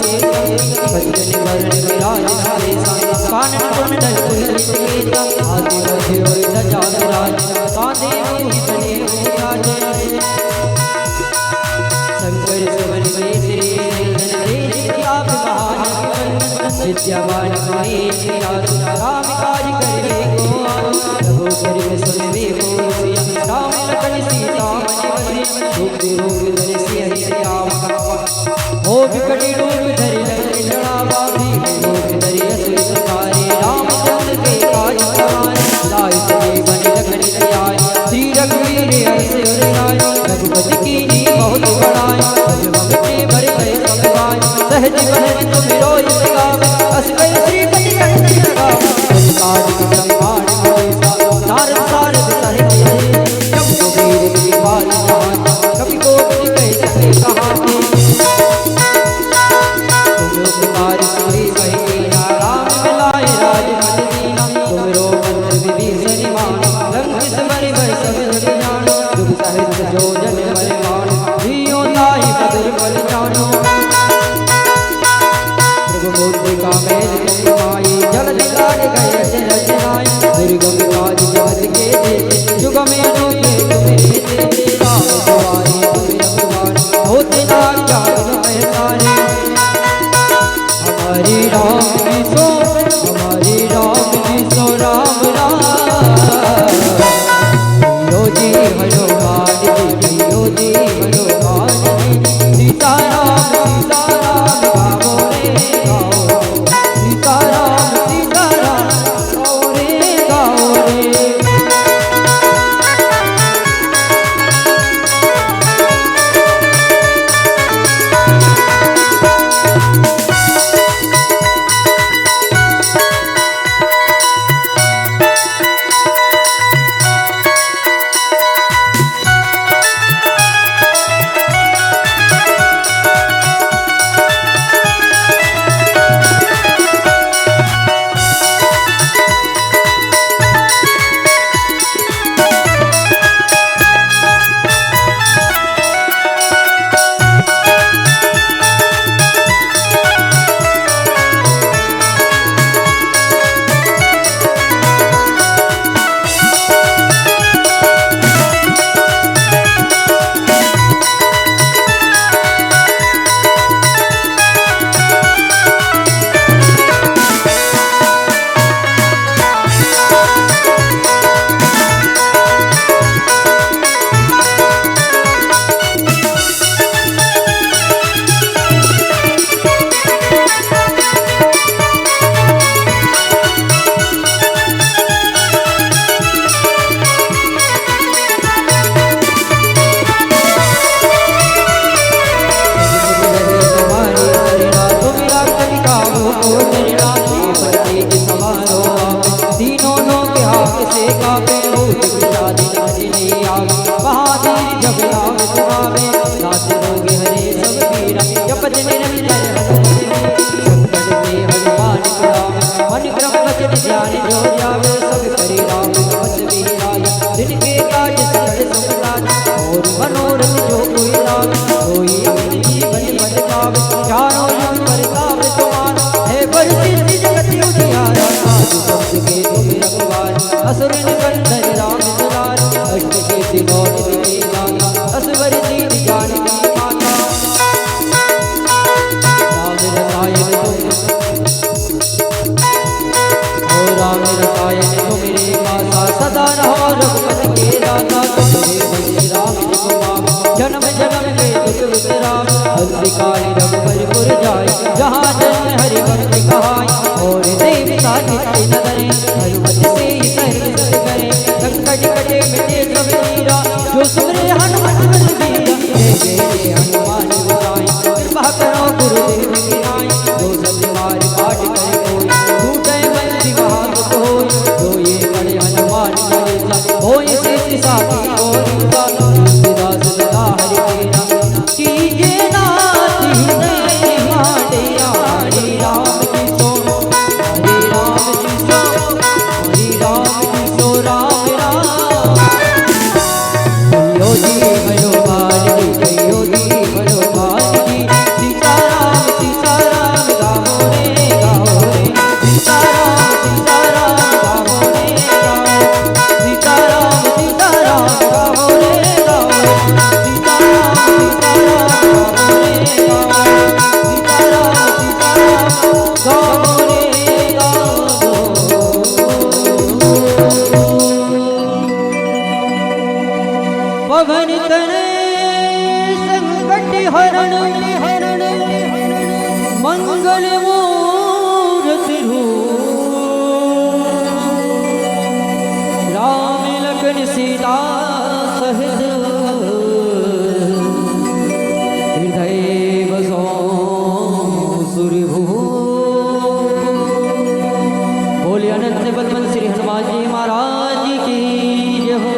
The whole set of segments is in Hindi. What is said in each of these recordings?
के सज्जन वरण विराज कानन कुंडल कुंडलित केता आदि मध्य और ध्वजा विराज कांधे भूषणे विराज शंकर सुवन में तेरे आप महान विद्यावान महेश राम काज करे को प्रभु करिब सुन वे हो राम लखन सीता मन रूप रूप धरि सिंह श्याम हो विकट रूप धरि लंका बाबी रूप धरि असुर संहारे रामचंद्र के काज कराए लाए जीवन लखन जियाए श्री रघुवीर हर्ष उर लाए रघुपति की बहुत बड़ाई भगवती भर गए सब गाय सहज बन तुम रोय गावे अस गए श्री पति कंठ लगावे काज संभाल नारद सारद सहित जब कुबेर की बात जान कभी को कहे सके कहानी तुम उपकार सुनी कही राम मिलाए राजपद दीना तुम रो मंत्र विभीषण मान रंग स्मरि भय सब जान दुख सहित जो जन बलवान जियो ताहि बदर बल जानो का मैल माई जल दिलाड़ गए रचनाएं दुर्गम काज जगत के देते युग में अनूठे तुम्हें देते राम सवारी तुम रघुवान होते नाम जान पहचाने हमारी राम जी सो राम राम जी हनुमान जी हनुमान जी सीता राम गावो रे गाओ सीताराम गाओ रे गाओ रे काली रघुपरपुर जाय जहाँ जन हरि भक्त कहाय और देवता नित्य नदरे हनुमत से सहज करे संकट कटे मिटे सब पीरा जो सुमरे हनुमत बलबीरा जय जय हनुमान गोसाई कृपा करो गुरुदेव की नाई जो सतबार पाठ करे कोई टूटे मन दिवाग होय जो ये बड़े हनुमान चालीसा होय सिद्धि साखी और दास सदा हरि तेरा कीजे नाथ माटे मंगल मूर्ति राम लखन सीता सहित हृदय बसो सूर्यभू। बोले अनंत बलवंत श्री हनुमान जी महाराज की जय हो।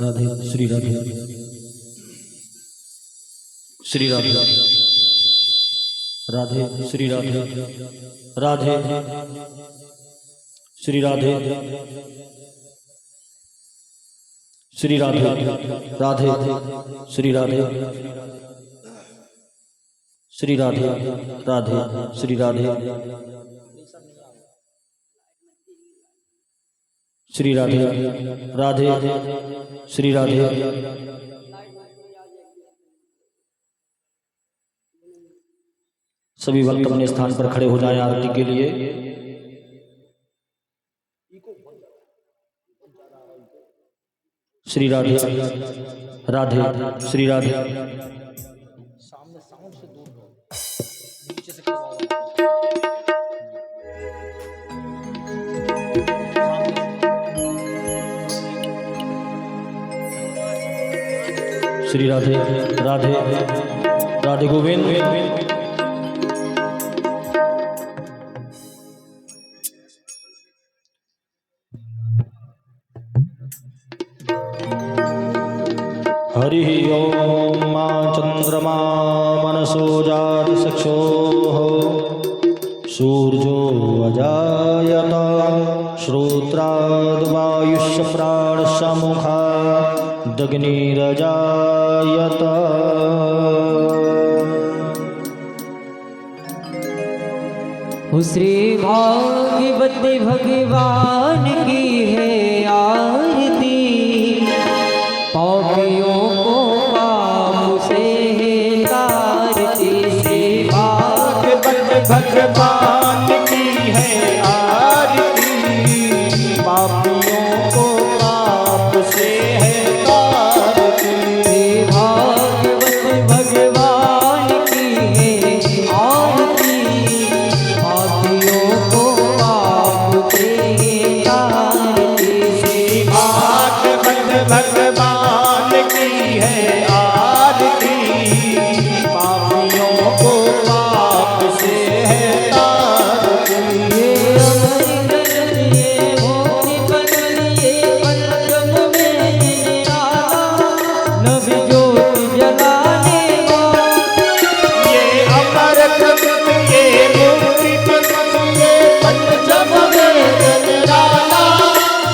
राधे श्री राधे श्री राधे राधे श्री राधे राधे श्री राधे श्री राधे राधे श्री राधे श्री राधे राधे श्री राधे श्री राधे राधे श्री राधे। सभी भक्त अपने स्थान पर खड़े हो जाएं आरती के लिए। श्री राधे राधे श्री राधे। सामने साउंड से दूर रहो, नीचे से श्री राधे राधे राधे गोविंद। हरि ओम मा चंद्रमा मनसो जात चक्षुः सूर्यो अजायत श्रोत्राद्वायुष्य प्राणसमुखा दग्निरजायत। श्री भागवती भगवान की है आरती, पापियों को पाप से है तारती। श्री भागवती भगवान की है आरती, पापियों को पाप से है तारती। श्री भागवती भगवान की है आरती, पापियों को पाप से है तारती। श्री भागवत भगवान की है आरती, पापियों को पाप से है तारती। ये अमर ग्रंथ ये भोनि बदल ये पंचम में निराला, नबी ज्योति जलाने वाला। ये अमर ग्रंथ ये भोनि बदल ये पंचम में निराला,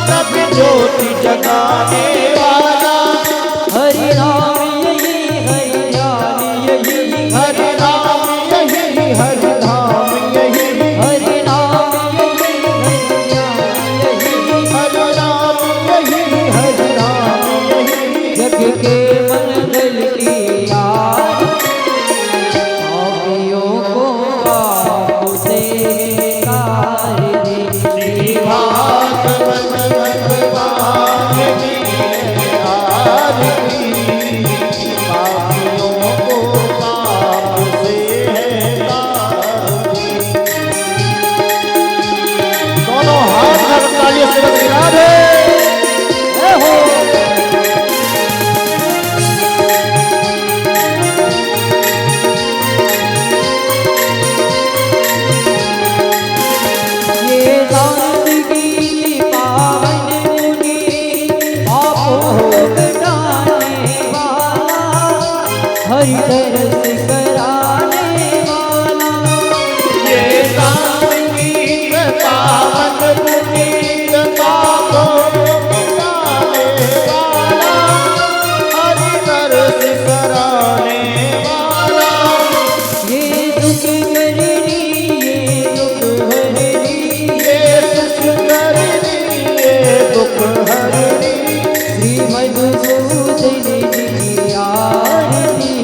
नबी ज्योति जगाने वाला। हरि नाम यही हरि ध्यान यही, हरि नाम यही हरि धाम यही, हरि नाम यही हरि ध्यान यही। हरि नाम यही हरि धाम यही। जग के मंगल की आरती, पापियों को पाप से तारती। श्री भागवत भगवान की आरती, पापियों को पाप से है तारती। दोनों हाथ में तालियों से राधे जय हो। ये जिंदगी पावन मुनि, पापों मिटाने वाला, हरि दरस कराने वाला। ये संगीत पावन पुनीत पापों मिटाने वाला, हरि दरस कराने वाला। ये दुख करनी ये दुख हरनी, ये सुख करनी ये दुख हरनी, श्री मधुसूदन जी की आरती,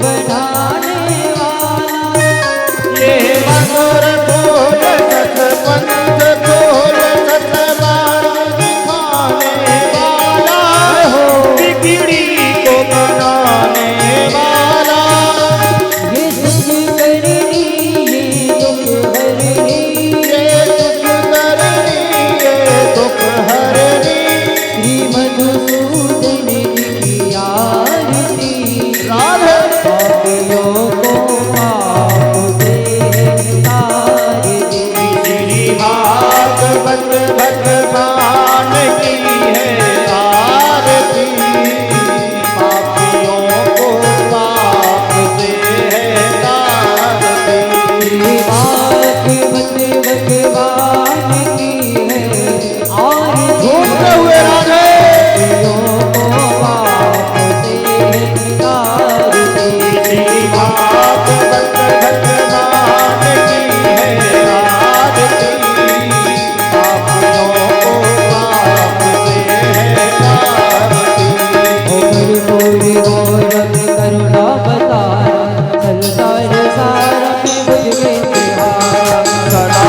बनाने वाला, ये मधुर फूल सतपंथ फूल सतबार दिखाने वाला हो, बिगड़ी को बनाने वाला। ये सुख करनी ये दुख हरनी, ये सुख करनी ये दुख हरनी, श्री मधुसूदन की आरती। राधे पापियों को पाप से तार दी, श्री भागवत भगवान की है आरती। पापियों को पाप से है तारती। श्री भागवत भगवान की है आरती। घूमते हुए राधे पापियों को पाप से तार दी, श्री भागवत भगवान की है आरती। पापियों को पाप से है तारती। पूरी गोरख करुणा बताया, संसार सारा में मुझे तिहारा। सदा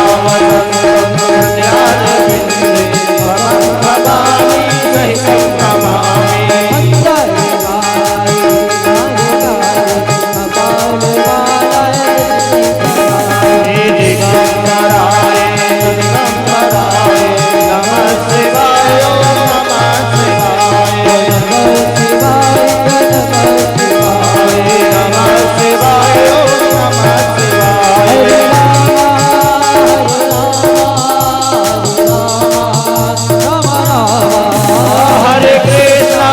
भवानी सहितं नमामि। अंतर गाय अपार वाला दिगंबराय दिगंबराय नमः शिवाय ओम नमः शिवाय। शिवाय नमः शिवाय। नमः शिवाय ओम नमः शिवाय। हरे राम हरे कृष्णा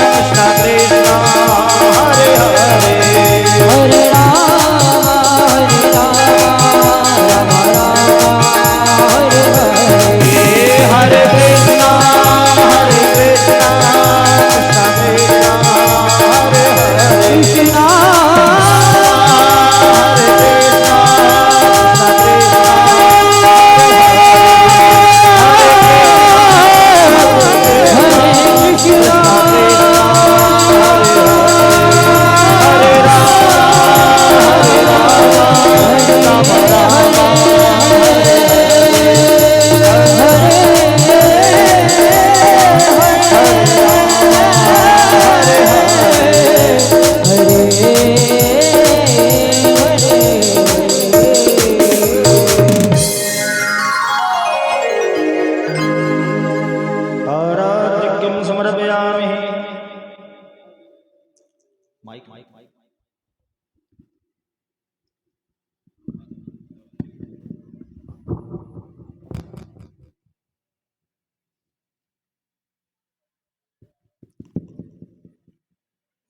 कृष्ण कृष्ण हरे हरे। हरे राम राम हरे हरे। हरे कृष्णा कृष्ण कृष्ण हरे हरे। कृष्णा हरे कृष्णा हरे कृष्णा आराध्यं समर्पयामि। माइक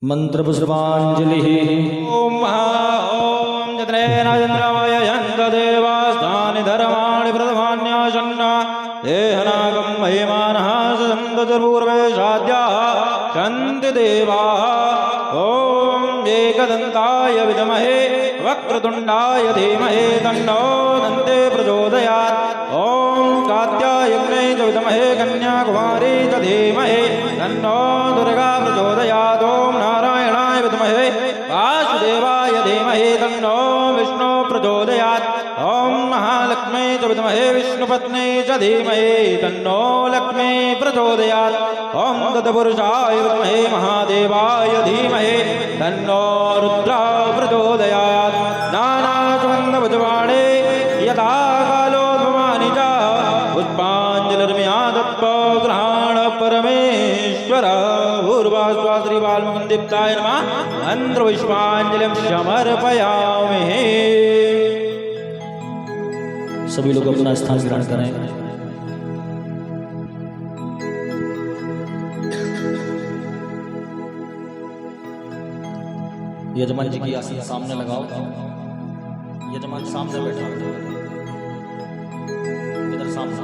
मंत्र पुष्पांजलि। ओम जत्रेन्द्रमय यन्तदेवास्तानि धर्माणि प्रथमान्यासन्ना देहनागं महिमानः सदन्तचर्पूर्वे साध्याः सन्ति देवाः। ॐ एकदन्ताय विद्महे वक्रतुण्डाय धीमहि तन्नो दन्ते प्रचोदयात्। ॐ कात्यायज्ञै च विद्महे कन्याकुमारी च धीमहि तन्नो दुर्गा प्रचोदयात्। ॐ नारायणाय विद्महे वासुदेवाय धीमहि तन्नो विष्णु प्रचोदयात्। ॐ महालक्ष्मी च विद्महे विष्णुपत्नी च धीमहि तन्नो लक्ष्मी प्रचोदयात्। ॐ तत्पुरुषाय विद्महे महादेवाय धीमहि तन्नो रुद्रा प्रचोदयात्। नानासुगन्धपुष्पाणि यथा कालोद्भवानि च पुष्पाञ्जलिर्म्यादत्तो ग्रहाण परमेश्वर। पूर्वास्वा श्री वाल्मीकिदीप्ताय नमः। मंत्रपुष्पाञ्जलिं समर्पयामि। सभी लोग अपना स्थान ग्रहण करें। यजमान जी की आसन सामने लगाओ। यजमान सामने बैठा इधर सामने।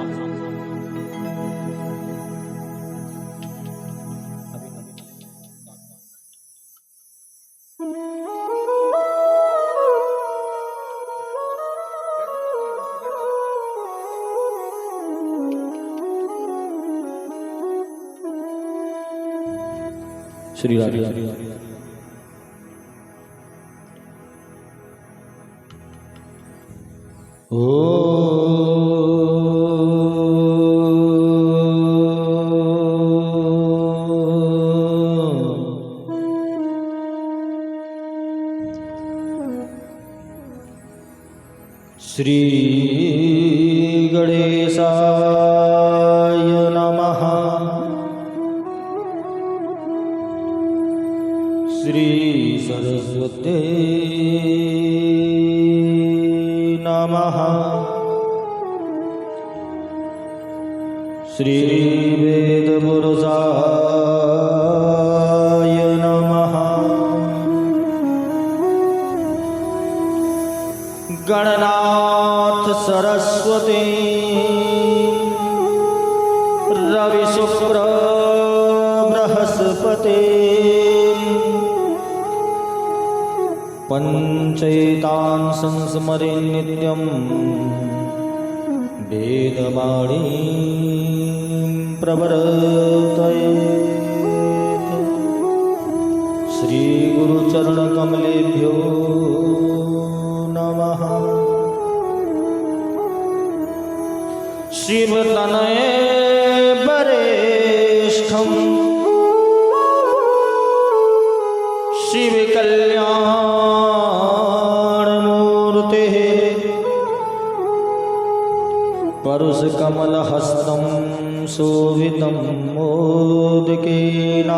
श्री राधे। श्री गणेशाय नमः। श्री सरस्वती नमः। श्री वेदपुरुषाय नमः। गणनाथ सरस्वती रवि शुक्र बृहस्पति पंचैतान संस्मरे नित्यं वेदवाणी प्रवर्तयेत्। श्री गुरुचरण कमलेभ्यो नमः। शिवतनये वरेष्ठं शिव कल्याणमूर्तेः परुषकमलहस्तं शोभितं मोदकेन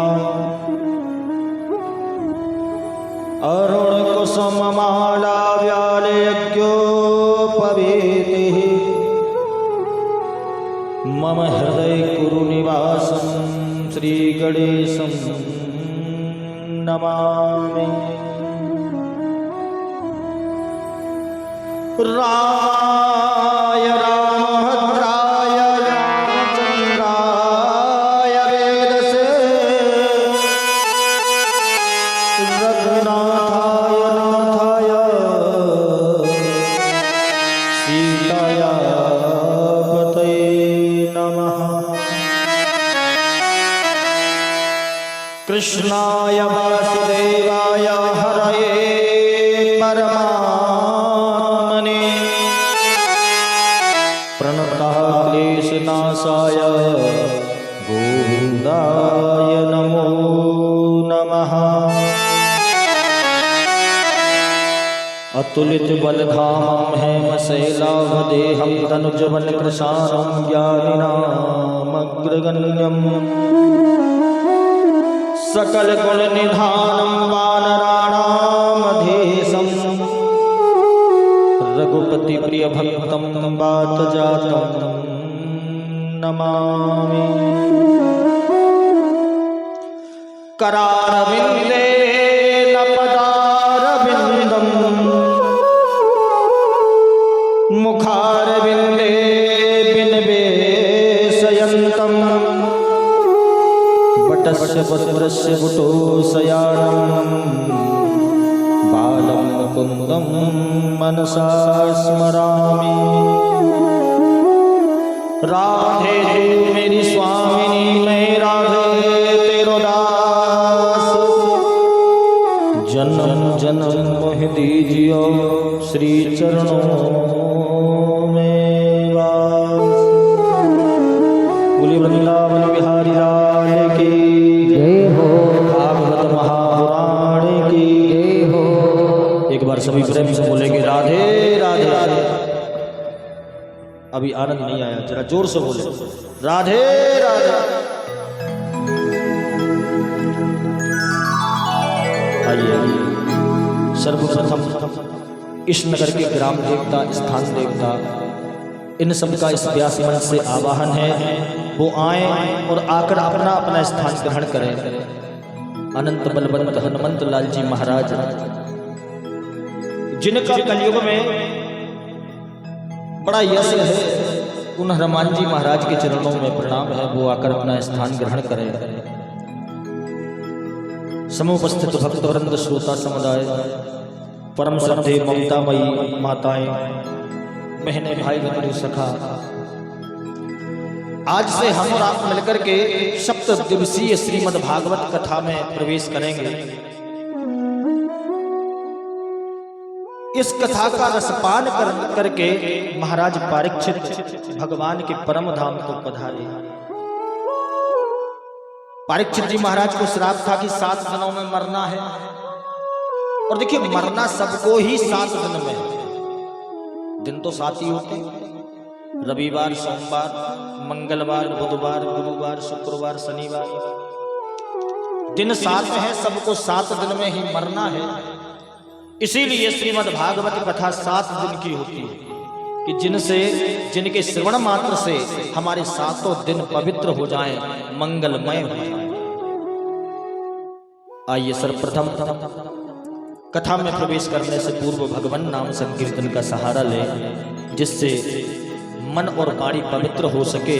अरुणकुसुममालाव्यालयज्ञोपवीतिः मम हृदय कुरु निवासं श्रीगणेशं नमामि। रामाय रामभद्राय रामचन्द्राय वेदसे रघुनाथाय नाथाय सीताया पतये नमः। कृष्णाय वासुदेवाय हरये परमात्मने प्रणतः क्लेशनाशाय गोविन्दाय नमो नमः। अतुलित बलधामं हेमशैलावदेहं तनुजवनकृशानं ज्ञानिनामग्रगण्यम् सकल गुण निधानं वानराणामधीशं रघुपति प्रिय भक्तं वातजातं नमामि। करारविन्देन पदारविन्दं मुखारविन्दे विनिवेशयन्तं वटस्य वस्त्रस्य बुटोशयानं बालं मुकुन्दं मनसा स्मरामि। राधे तू मेरी स्वामिनी मैं राधे तेरो दास जन्म जन्म मोह दीजियो श्री चरणों में वास। बोलिए वृंदावन बिहारी लाल की जय हो, भागवत महापुराण की जय हो। एक बार सभी प्रेम से बोलेंगे राधे राधे राधे। अभी आनंद नहीं आया, जरा जोर से बोले राधे राधे। आइए सर्वप्रथम इस नगर के ग्राम देवता स्थान देवता इन सब का इस व्यास मन से आवाहन है, वो आए और आकर अपना अपना स्थान ग्रहण करें। अनंत बलवंत हनुमंत लाल जी महाराज जिनका कलयुग में बड़ा यश है, उन हनुमान जी महाराज के चरणों में प्रणाम है, वो आकर अपना स्थान ग्रहण करें। समुपस्थित भक्तवृंद श्रोता समुदाय, परम श्रद्धे ममतामयी माताएं, बहने भाई बंधु सखा, आज से हम और आप मिलकर के सप्त दिवसीय श्रीमद् भागवत कथा में प्रवेश करेंगे। इस कथा का रसपान करके महाराज परीक्षित भगवान के परम धाम को पधारे। परीक्षित जी महाराज को श्राप था कि 7 दिनों में मरना है। और देखिए, मरना सबको ही 7 दिन में है। दिन तो 7 ही होते हैं, रविवार, सोमवार, मंगलवार, बुधवार, गुरुवार, शुक्रवार, शनिवार। दिन 7 है, सबको 7 दिन में ही मरना है। इसीलिए श्रीमद् भागवत कथा 7 दिन की होती है कि जिनके श्रवण मात्र से हमारे 7 दिन पवित्र हो जाएं, मंगलमय हो जाएं। आइए सर्वप्रथम कथा में प्रवेश करने से पूर्व भगवान नाम संकीर्तन का सहारा लें, जिससे मन और वाणी पवित्र हो सके।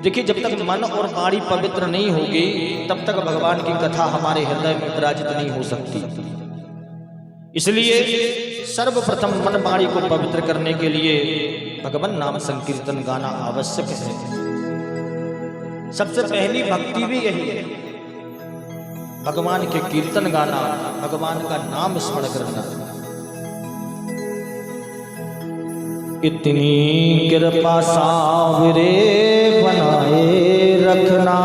देखिए, जब तक मन और वाणी पवित्र नहीं होगी तब तक भगवान की कथा हमारे हृदय में विराजित नहीं हो सकती। इसलिए सर्वप्रथम मन वाणी को पवित्र करने के लिए भगवान नाम संकीर्तन गाना आवश्यक है। सबसे पहली भक्ति भी यही है, भगवान के कीर्तन गाना, भगवान का नाम स्मरण करना। इतनी कृपा सावरे बनाए रखना।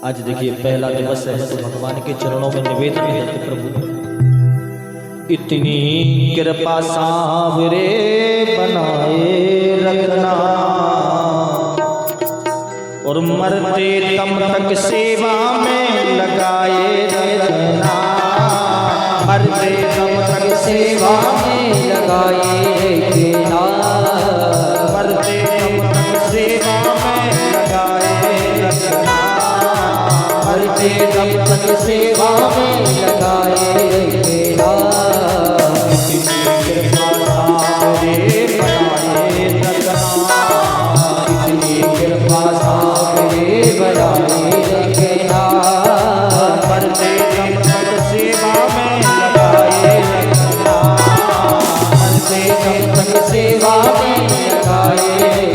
आज देखिए, पहला दिवस है तो भगवान के चरणों में निवेदन है कि प्रभु इतनी कृपा सावरे बनाए रखना, और मरते दम तक सेवा में लगाए रखना। मरते दम तक सेवा में लगाए रखना। मरते दम तक सेवा में लगाए रखना। मरते दम तक सेवा में लगाए रखना। इतनी कृपा सावरे बनाए रखना। इतनी कृपा सावरे बनाए रखना। मरते दम तक सेवा में लगाए रखना। मरते दम तक सेवा में लगाए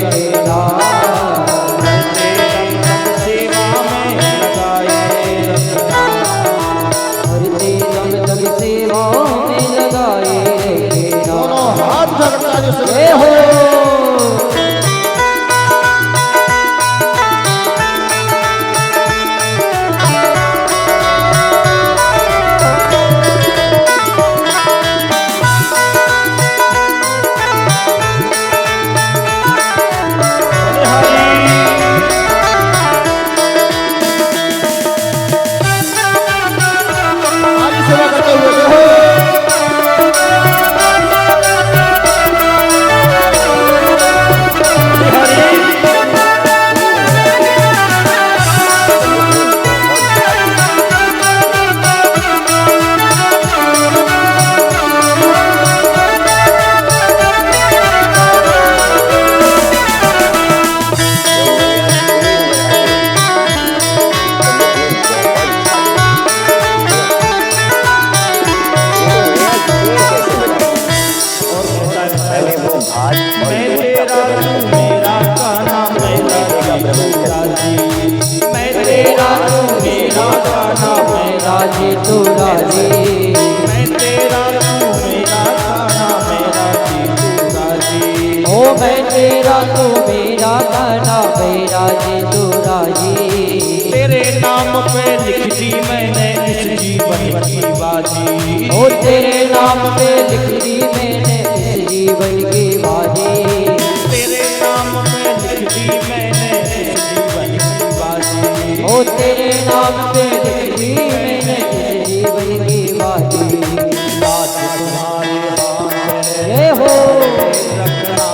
रखना। मरते दम तक सेवा में लगाए रखना। मरते दम तक सेवा में लगाए रखना। दोनों हाथ रखना जो जय हो। राजी तू राजी, मैं तेरा तू मेरा गाना, मेरा जी तू राजी। ओ मैं तेरा तू मेरा गाना, मेरा जी तू राजी। तेरे नाम पे लिख दी मैंने इस जीवन की बाजी। ओ तेरे नाम पे लिख दी मैंने इस जीवन की बाजी। तेरे नाम पे लिख दी मैंने इस जीवन की बाजी। ओ तेरे नाम पे लिख दी मैंने इस जीवन की बाजी। बात तुम्हारे हाथ ये हो रखना,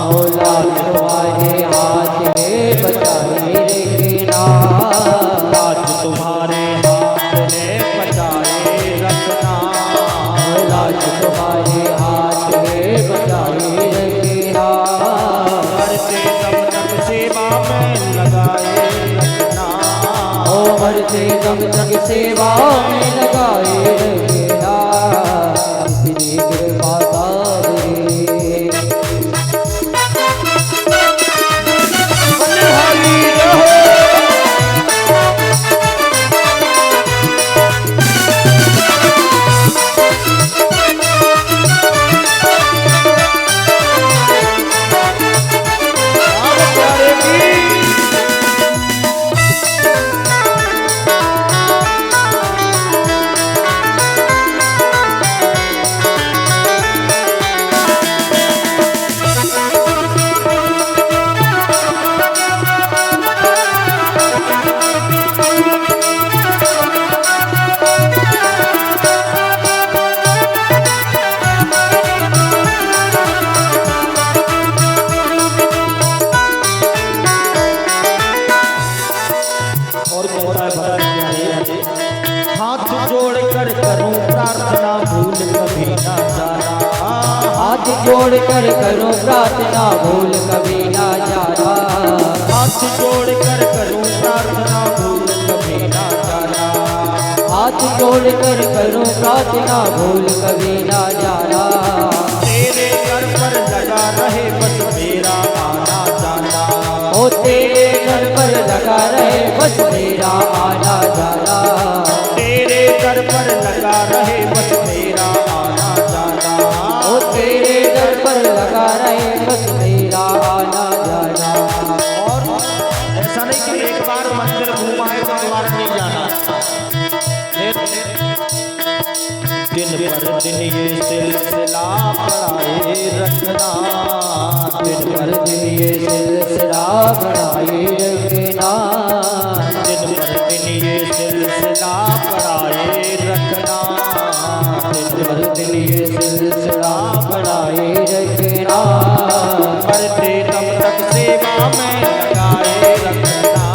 ओ लाल तुम्हारे हाथ में बचाए रखना। बात तुम्हारे हाथ में बचाए रखना। लाज तुम्हारे हाथ में बचाए रखना। मरते दम तक सेवा में लगाए रखना। ओ मरते दम तक सेवा में लगाए रखना। इतनी कृपा सावरे, मैं भक्त क्या है, हाथ जोड़ कर करूं प्रार्थना भूल कभी ना जाना, हाथ जोड़ कर करो प्रार्थना भूल कभी ना जाना, हाथ जोड़ कर करूं प्रार्थना भूल कभी ना जाना, हाथ जोड़ कर करो प्रार्थना भूल कभी ना जाना, तेरे घर पर लगा रहे बस मेरा आना जाना, ओ तेरे घर पर लगा रहे बस मेरा आना जाना, तेरे घर पर लगा रहे बस मेरा आना जाना, ओ तेरे घर पर लगा रहे बस मेरा आना जाना। और ऐसा नहीं कि एक बार मंदिर घूमाए तो दोबारा नहीं जाना, दिन पर दिन ये सिलसिला बढ़ाए रखना, दिन पर दिन ये सिलसिला बढ़ाए रखना, दिन पर दिन ये सिलसिला बढ़ाए रखना, दिन पर दिन ये सिलसिला बढ़ाए रखना, मरते तब तक सेवा में लगाए रखना,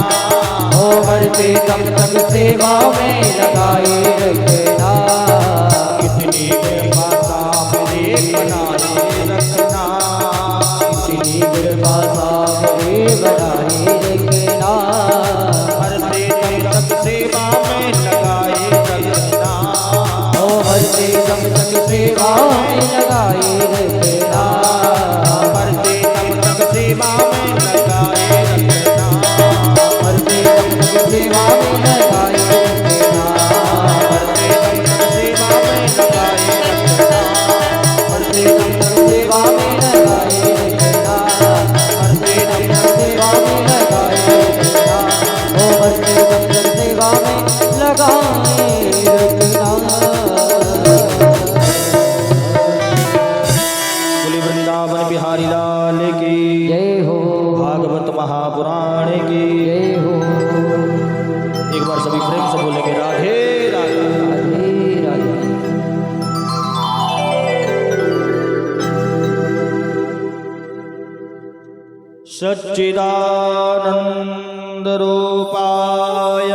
ओ मरते तब तक सेवा में लगाए रखना, इतनी कृपा सामने बनाए रखना, इतनी कृपा सामने बनाए रखना, मरते तब तक सेवा में लगाए रखना, ओ मरते तब तक सेवा में लगाए रखना, मरते तब तक सेवा में लगाए रखना, मरते तब तक सेवा में लगाए रखना, मरते तब तक सेवा में लगाए रखना, मरते तब तक सेवा में लगाए रखना, मरते तब तक सेवा में लगाए रखना, ओ मरते तब तक सेवा में लगाए रखना। बोले वृंदावन बिहारी लाल की जय हो, भागवत महापुराण की जय हो, एक बार सभी प्रेम से बोलेंगे राधे राधे। राधे राधे। सच्चिदानंद रूपाय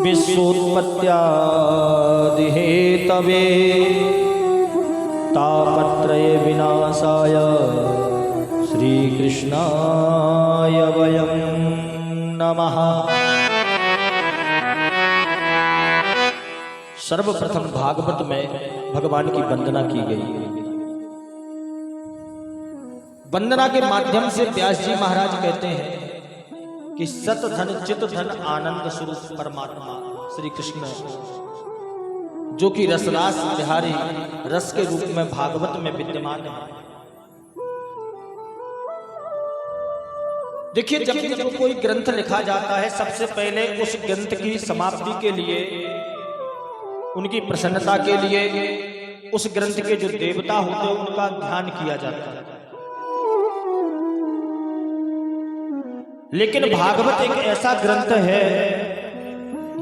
विश्वोत्पत्त्यादि हेतवे तापत्रय विनाशाय श्री कृष्णाय वयं नमः। सर्वप्रथम भागवत में भगवान की वंदना की गई। वंदना के माध्यम से व्यास जी महाराज कहते हैं कि सत धन चित धन आनंद स्वरूप परमात्मा श्री कृष्ण जो कि रसरास बिहारी रस के रूप में भागवत में विद्यमान है। देखिए, जब भी कोई ग्रंथ लिखा जाता है सबसे पहले उस ग्रंथ की समाप्ति के लिए, उनकी प्रसन्नता के लिए उस ग्रंथ के जो देवता होते हैं उनका ध्यान किया जाता है। लेकिन भागवत एक ऐसा ग्रंथ है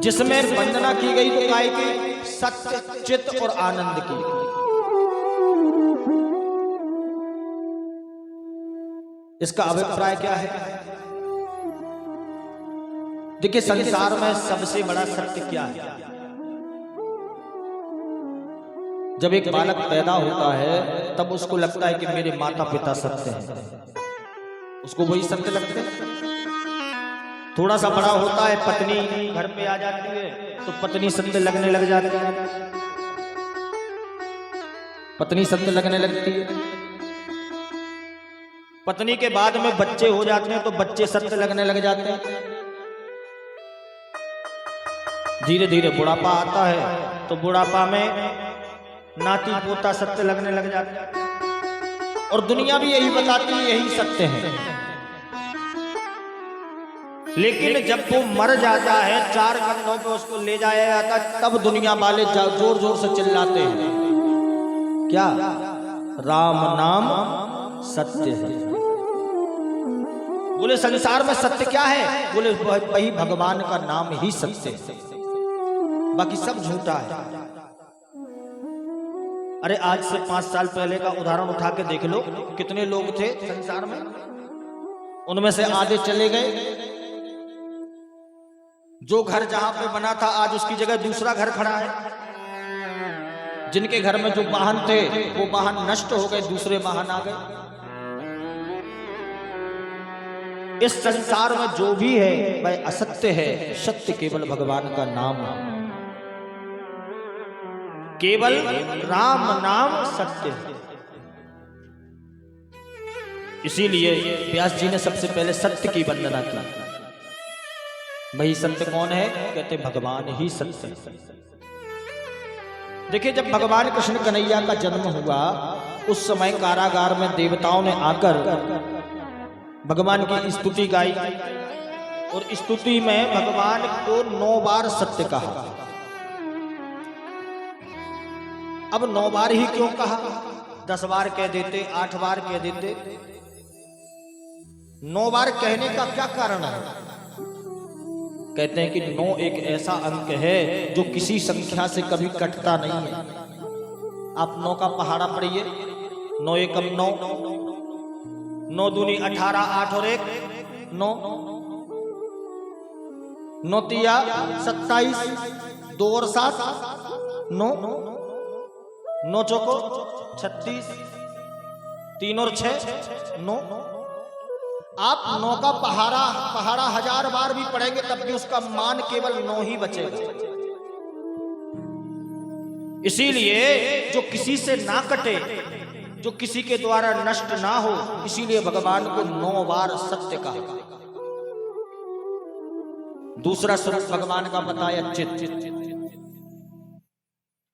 जिसमें वंदना की गई तो काय की सत्य चित्त और आनंद की। इसका अभिप्राय क्या है? देखिए, संसार में सबसे बड़ा सत्य क्या है? जब एक बालक पैदा होता है तब उसको लगता है कि मेरे माता पिता सत्य हैं, उसको वही सत्य लगते हैं। थोड़ा सा बड़ा होता है, पत्नी घर पे आ जाती है तो पत्नी सत्य लगने लग जाती है, पत्नी सत्य लगने लगती है। पत्नी के बाद में बच्चे हो जाते हैं तो बच्चे सत्य लगने लग जाते हैं। धीरे धीरे बुढ़ापा आता है तो बुढ़ापा में नाती पोता सत्य लगने लग जाते हैं। और दुनिया भी यही बताती है यही सत्य है। लेकिन जब वो मर जाता है, चार कंधों पे उसको ले जाया जाता, तब दुनिया वाले जोर जोर से चिल्लाते हैं, क्या? राम नाम सत्य है। बोले संसार में सत्य क्या है? बोले वही भगवान का नाम ही सत्य है, बाकी सब झूठा है। अरे आज से 5 साल पहले का उदाहरण उठा के देख लो, कितने लोग थे संसार में, उनमें से आधे चले गए, जो घर जहां पे बना था आज उसकी जगह दूसरा घर खड़ा है। जिनके घर में जो वाहन थे वो वाहन नष्ट हो गए, दूसरे वाहन आ गए। इस संसार में जो भी है वह असत्य है, सत्य केवल भगवान का नाम है। केवल राम नाम सत्य है। इसीलिए व्यास जी ने सबसे पहले सत्य की वंदना की। वही सत्य कौन है? कहते भगवान ही सत्य है। देखिए, जब भगवान कृष्ण कन्हैया का जन्म हुआ उस समय कारागार में देवताओं ने आकर भगवान की स्तुति गाई और स्तुति में भगवान को 9 बार सत्य कहा। अब 9 बार ही क्यों कहा? 10 बार कह देते, 8 बार कह देते। 9 बार कहने का क्या कारण है? कहते हैं कि 9 एक ऐसा अंक है जो किसी संख्या से कभी कटता नहीं है। आप 9 का पहाड़ा पढ़िए। 9 एकम 9, 9 दूनी 18, 8 और 1 9, 9 तिया 27, 2 और 7 9, 9 चौको 36, 3 और 6 9। आप 9 का पहाड़ा 1000 बार भी पढ़ेंगे तब भी उसका मान केवल 9 ही बचेगा। इसीलिए जो किसी से ना कटे, जो किसी के द्वारा नष्ट ना हो, इसीलिए भगवान को 9 बार सत्य कहा। दूसरा स्वरूप भगवान का बताया चित।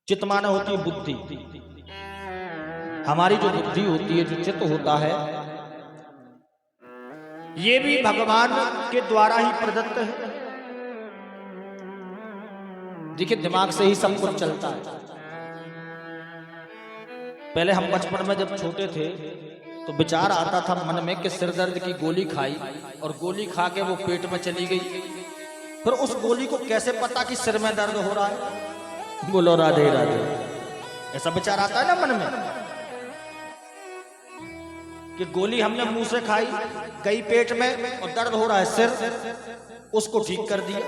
चित माने होती है बुद्धि। हमारी जो बुद्धि होती है, जो चित्त होता है, ये भी भगवान के द्वारा ही प्रदत्त है। देखिए, दिमाग से ही सब कुछ चलता है। पहले हम बचपन में जब छोटे थे तो विचार आता था मन में कि सिर दर्द की गोली खाई और गोली खा के वो पेट में चली गई। फिर उस गोली को कैसे पता कि सिर में दर्द हो रहा है? बोलो राधे राधे। ऐसा विचार आता है ना मन में कि गोली हमने मुंह से खाई, गई पेट में और दर्द हो रहा है सिर, उसको ठीक कर दिया।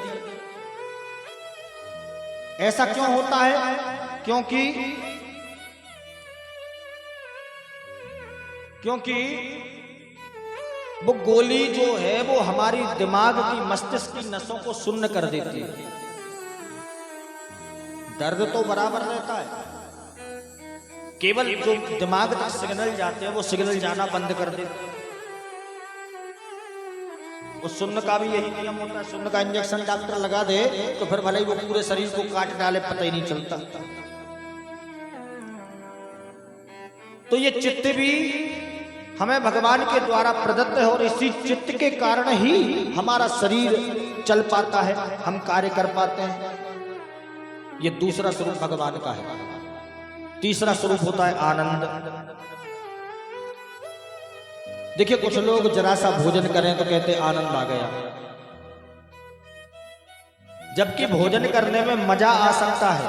ऐसा क्यों होता है? क्योंकि वो गोली जो है वो हमारी दिमाग की, मस्तिष्क की नसों को सुन्न कर देती है। दर्द तो बराबर रहता है, केवल जो दिमाग तक सिग्नल जाते हैं वो सिग्नल जाना बंद कर देते हैं। वो सुन्न का भी यही नियम होता है। सुन्न का इंजेक्शन डॉक्टर लगा दे तो फिर भले ही वो पूरे शरीर को काट डाले, पता ही नहीं चलता। तो ये चित्त भी हमें भगवान के द्वारा प्रदत्त है और इसी चित्त के कारण ही हमारा शरीर चल पाता है, हम कार्य कर पाते हैं। ये दूसरा स्वरूप भगवान का है। तीसरा स्वरूप होता है आनंद। देखिए, कुछ लोग जरा सा भोजन करें तो कहते आनंद आ गया, जबकि भोजन करने में मजा आ सकता है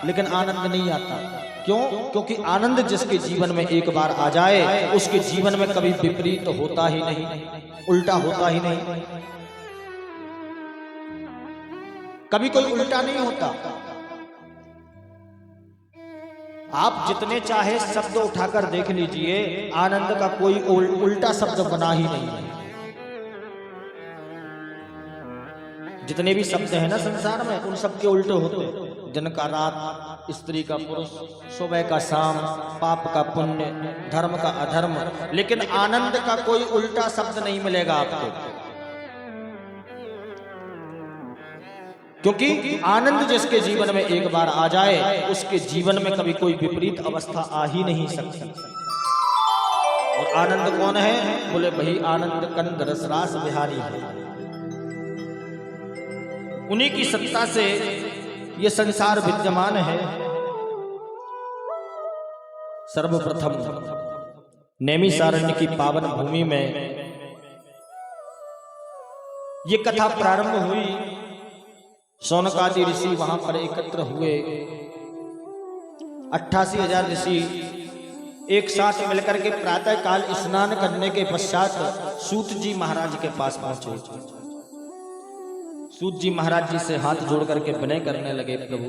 लेकिन आनंद नहीं आता। क्यों? क्योंकि आनंद जिसके जीवन में एक बार आ जाए उसके जीवन में कभी विपरीत होता ही नहीं, उल्टा होता ही नहीं। कभी कोई उल्टा नहीं होता। आप जितने चाहे शब्द उठाकर देख लीजिए, आनंद का कोई उल्टा शब्द बना ही नहीं है। जितने भी शब्द हैं ना संसार में, उन सब के उल्टे होते हैं। दिन का रात, स्त्री का पुरुष, सुबह का शाम, पाप का पुण्य, धर्म का अधर्म, लेकिन आनंद का कोई उल्टा शब्द नहीं मिलेगा आपको। क्योंकि आनंद जिसके जीवन में एक बार आ जाए उसके जीवन में कभी कोई विपरीत अवस्था आ ही नहीं सकती। और आनंद कौन है? बोले वही आनंद कंद रसरास बिहारी है। उन्हीं की सत्ता से ये संसार विद्यमान है। सर्वप्रथम नैमिषारण्य की पावन भूमि में ये कथा प्रारंभ हुई। शौनकादि ऋषि वहां पर एकत्र हुए। 88,000 ऋषि एक साथ मिलकर के प्रातः काल स्नान करने के पश्चात सूत जी महाराज के पास पहुंचे। सूत जी महाराज जी से हाथ जोड़ करके विनय करने लगे प्रभु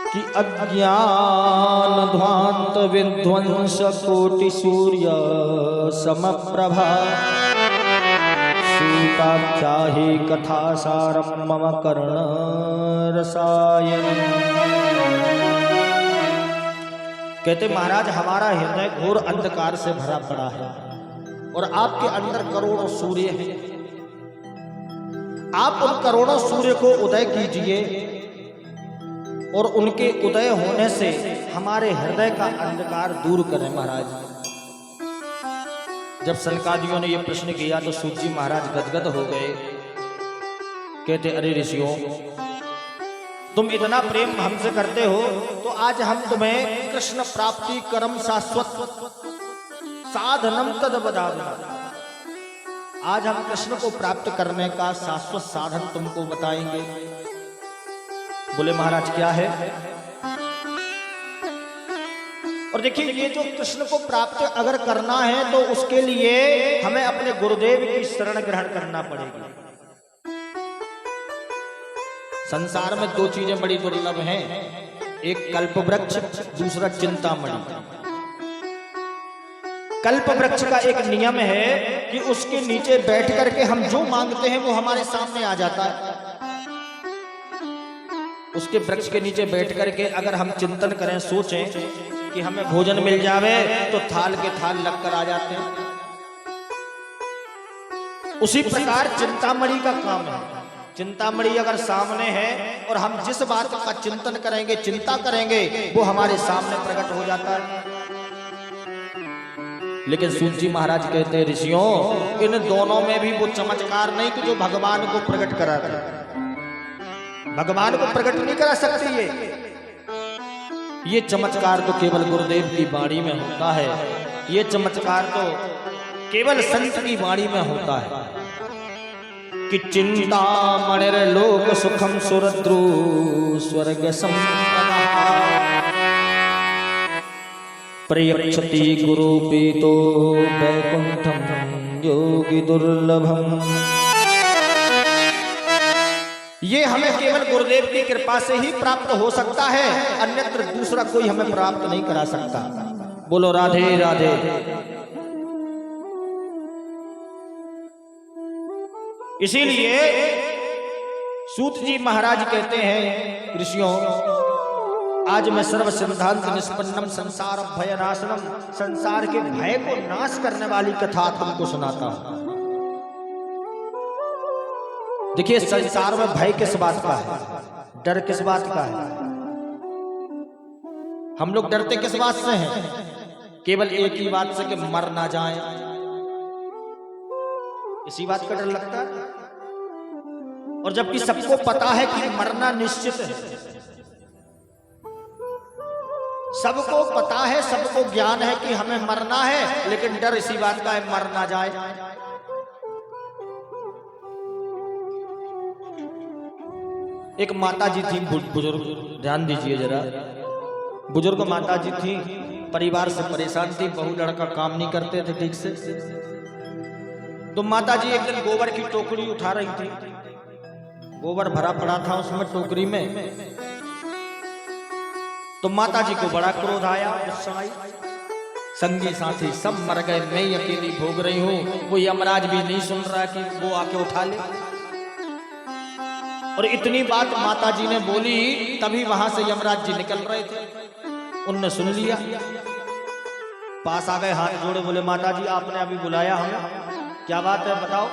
कि अज्ञान ध्वांत विध्वंस कोटि सूर्य समप्रभा सीताख्या ही कथा सारम मम कर्ण रसायन। कहते महाराज हमारा हृदय घोर अंधकार से भरा पड़ा है और आपके अंदर करोड़ों सूर्य हैं। आप उन करोड़ों सूर्य को उदय कीजिए और उनके उदय होने से हमारे हृदय का अंधकार दूर करें महाराज। जब सनकादियों ने यह प्रश्न किया तो सूत जी महाराज गदगद हो गए। कहते अरे ऋषियों, तुम इतना प्रेम हमसे करते हो तो आज हम तुम्हें कृष्ण प्राप्ति कर्म शाश्वत साधनम तद बदामः, आज हम कृष्ण को प्राप्त करने का शाश्वत साधन तुमको बताएंगे। बोले महाराज क्या है? और देखिए ये जो कृष्ण को प्राप्त अगर करना है तो उसके लिए हमें अपने गुरुदेव की शरण ग्रहण करना पड़ेगी। संसार में दो चीजें बड़ी दुर्लभ हैं, एक कल्प वृक्ष, दूसरा चिंतामणि। कल्प वृक्ष का एक नियम है कि उसके नीचे बैठ करके हम जो मांगते हैं वो हमारे सामने आ जाता है। उसके वृक्ष के नीचे बैठ करके अगर हम चिंतन करें, सोचें कि हमें भोजन मिल जावे तो थाल के थाल लगकर आ जाते हैं। उसी प्रकार चिंतामणि का काम है। चिंतामणि अगर सामने है और हम जिस बात का चिंतन करेंगे, चिंता करेंगे, वो हमारे सामने प्रकट हो जाता है। लेकिन सूत जी महाराज कहते हैं ऋषियों, इन दोनों में भी वो चमत्कार नहीं कि जो भगवान को प्रकट करा था। भगवान को प्रकट नहीं करा सकती ये चमत्कार तो केवल गुरुदेव की वाणी में होता है। ये चमत्कार तो केवल संत की वाणी में होता है कि चिंता मणिर लोक सुखम सुरद्रु स्वर्ग प्रयच्छति गुरु पीतो वैकुंठम योगी दुर्लभम। ये हमें केवल गुरुदेव की कृपा से ही प्राप्त हो सकता है, अन्यत्र दूसरा कोई हमें प्राप्त नहीं करा सकता। बोलो राधे राधे। इसीलिए सूत जी महाराज कहते हैं ऋषियों, आज मैं सर्व सिद्धांत निष्पन्नम संसार भयनाशनम, संसार के भय को नाश करने वाली कथा तुमको सुनाता हूं। देखिए संसार में भय किस बात का है, डर किस बात का है? हम लोग डरते किस बात से हैं? केवल एक ही बात से कि मर ना जाए, इसी बात का डर लगता है। और जबकि सबको पता है कि मरना निश्चित है, सबको पता है, सबको ज्ञान है कि हमें मरना है, लेकिन डर इसी बात का है मर ना जाए। एक माता जी थी बुजुर्ग, ध्यान दीजिए जरा, बुजुर्ग माता जी थी, परिवार से परेशान थी, बहू लड़का काम नहीं करते थे ठीक से। तो माता जी एक दिन गोबर की टोकरी उठा रही थी, गोबर भरा पड़ा था उसमें टोकरी में। तो माता जी को बड़ा क्रोध आया, गुस्सा आई। संगी साथी सब मर गए, मैं ही अकेली भोग रही हूं, वो यमराज भी नहीं सुन रहा कि वो आके उठा ले। और इतनी बात माता जी ने बोली, तभी वहां से यमराज जी निकल रहे थे, उनने सुन लिया, पास आ गए, हाथ जोड़े, बोले माता जी आपने अभी बुलाया हमें, क्या बात है बताओ?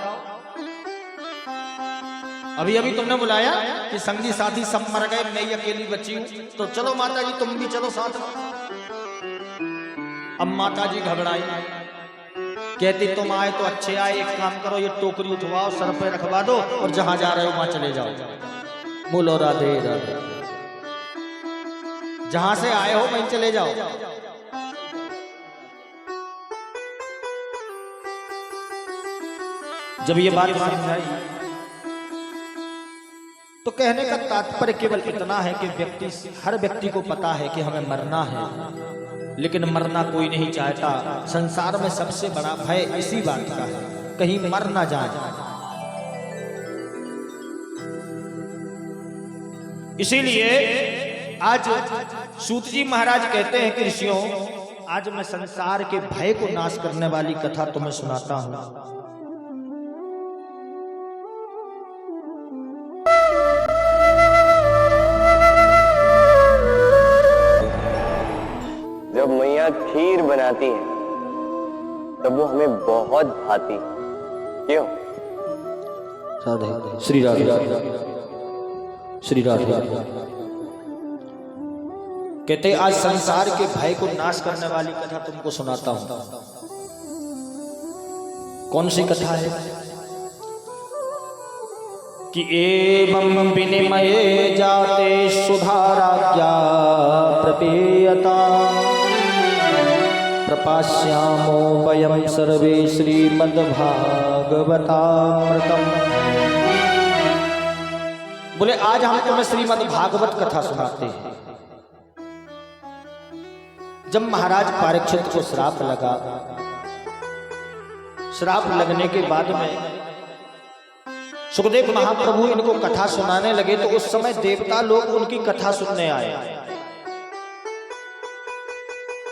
अभी अभी तुमने बुलाया कि संगी साथी सब मर गए, मैं ही अकेली बची हूं, तो चलो माता जी तुम भी चलो साथ में। अब माता जी घबराई, कहती तुम आए तो अच्छे आए, एक काम करो ये टोकरी उठवाओ, सर पे रखवा दो और जहां जा रहे हो वहां चले जाओ। बोलो राधे राधे। जहां से आए हो वहीं चले जाओ। जब ये बात समझाई तो कहने का तात्पर्य केवल इतना है कि हर व्यक्ति को पता है कि हमें मरना है, लेकिन मरना कोई नहीं चाहता। संसार में सबसे बड़ा भय इसी बात का है, कहीं मर ना जाए। इसीलिए आज सूत जी महाराज कहते हैं कि ऋषियों, आज मैं संसार के भय को नाश करने वाली कथा तुम्हें सुनाता हूं। जब मैया खीर बनाती है तब वो हमें बहुत भाती, क्यों? राधे श्री राधे श्री राधे। कहते आज संसार के भय को नाश करने वाली कथा तुमको सुनाता हूं। कौन सी कथा है? कि एवं विनिमये जाते सुधाराज्ञा प्रपेयता प्रपास्यामो वयं सर्वे श्रीमद्भागवतामृतम्। बोले आज हम तुम्हें श्रीमद्भागवत कथा सुनाते हैं। जब महाराज परीक्षित को श्राप लगा, श्राप लगने के बाद में सुखदेव महाप्रभु इनको कथा सुनाने लगे, तो उस समय देवता लोग उनकी कथा सुनने आए।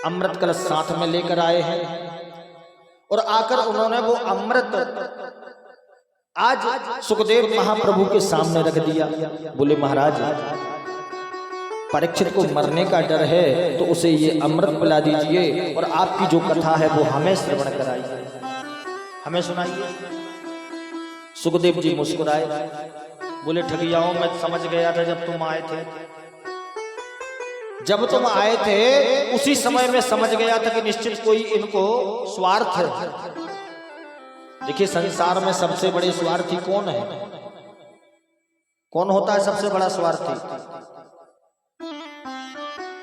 अमृत कलश साथ में लेकर आए हैं और आकर उन्होंने वो अमृत आज सुखदेव महाप्रभु के सामने रख दिया। बोले महाराज, परीक्षित को मरने का डर है तो उसे ये अमृत पिला दीजिए और आपकी जो कथा है वो हमें श्रवण कराइए, हमें सुनाइए। सुखदेव जी मुस्कुराए, बोले ठगियाओं, मैं समझ गया था जब तुम आए थे। जब तुम आए थे उसी समय में समझ गया था कि निश्चित कोई इनको स्वार्थ है। देखिए संसार में सबसे बड़े स्वार्थी कौन है? कौन होता है सबसे बड़ा स्वार्थी?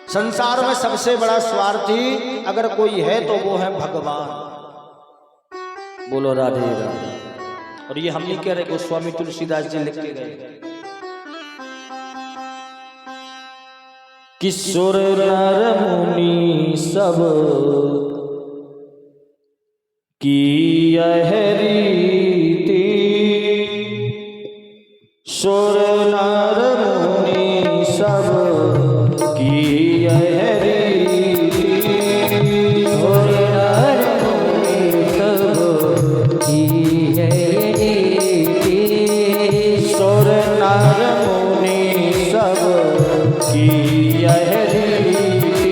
संसार में सबसे बड़ा स्वार्थी अगर कोई है तो वो है भगवान। बोलो राधे राधे। और ये हम नहीं कह रहे, गोस्वामी तुलसीदास जी लिख के गए कि सुर नर मुनि सब की यह रीति, सुर नर मुनि सब की यह रीति, सुर नर मुनि सब की है रीति, सुर नर मुनि सब की यह रीति,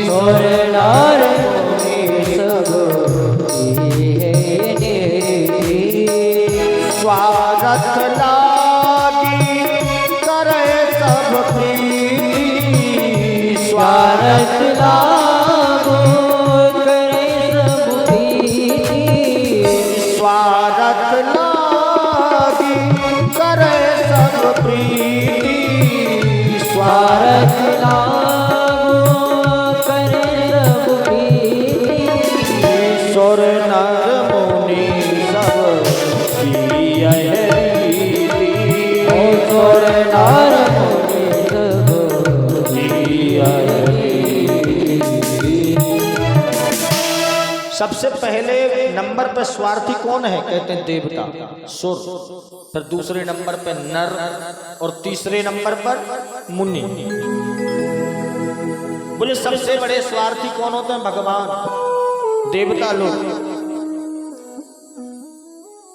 सुर नर मुनि सब की है रीति। स्वागत लागी करे सब प्रीति, स्वागत लागो करे सब प्रीति, स्वागत लागी करे सब प्रीति, स्वागत लागो करे सब प्रीति। सुर नर मुनि सब की यह रीति, सुर नर मुनि सब की यह रीति। सबसे पहले नंबर पर स्वार्थी कौन है? कहते हैं देवता सुर, फिर दूसरे नंबर पर नर और तीसरे नंबर पर मुनि। बोले सबसे बड़े स्वार्थी कौन होते हैं? भगवान, देवता लोग।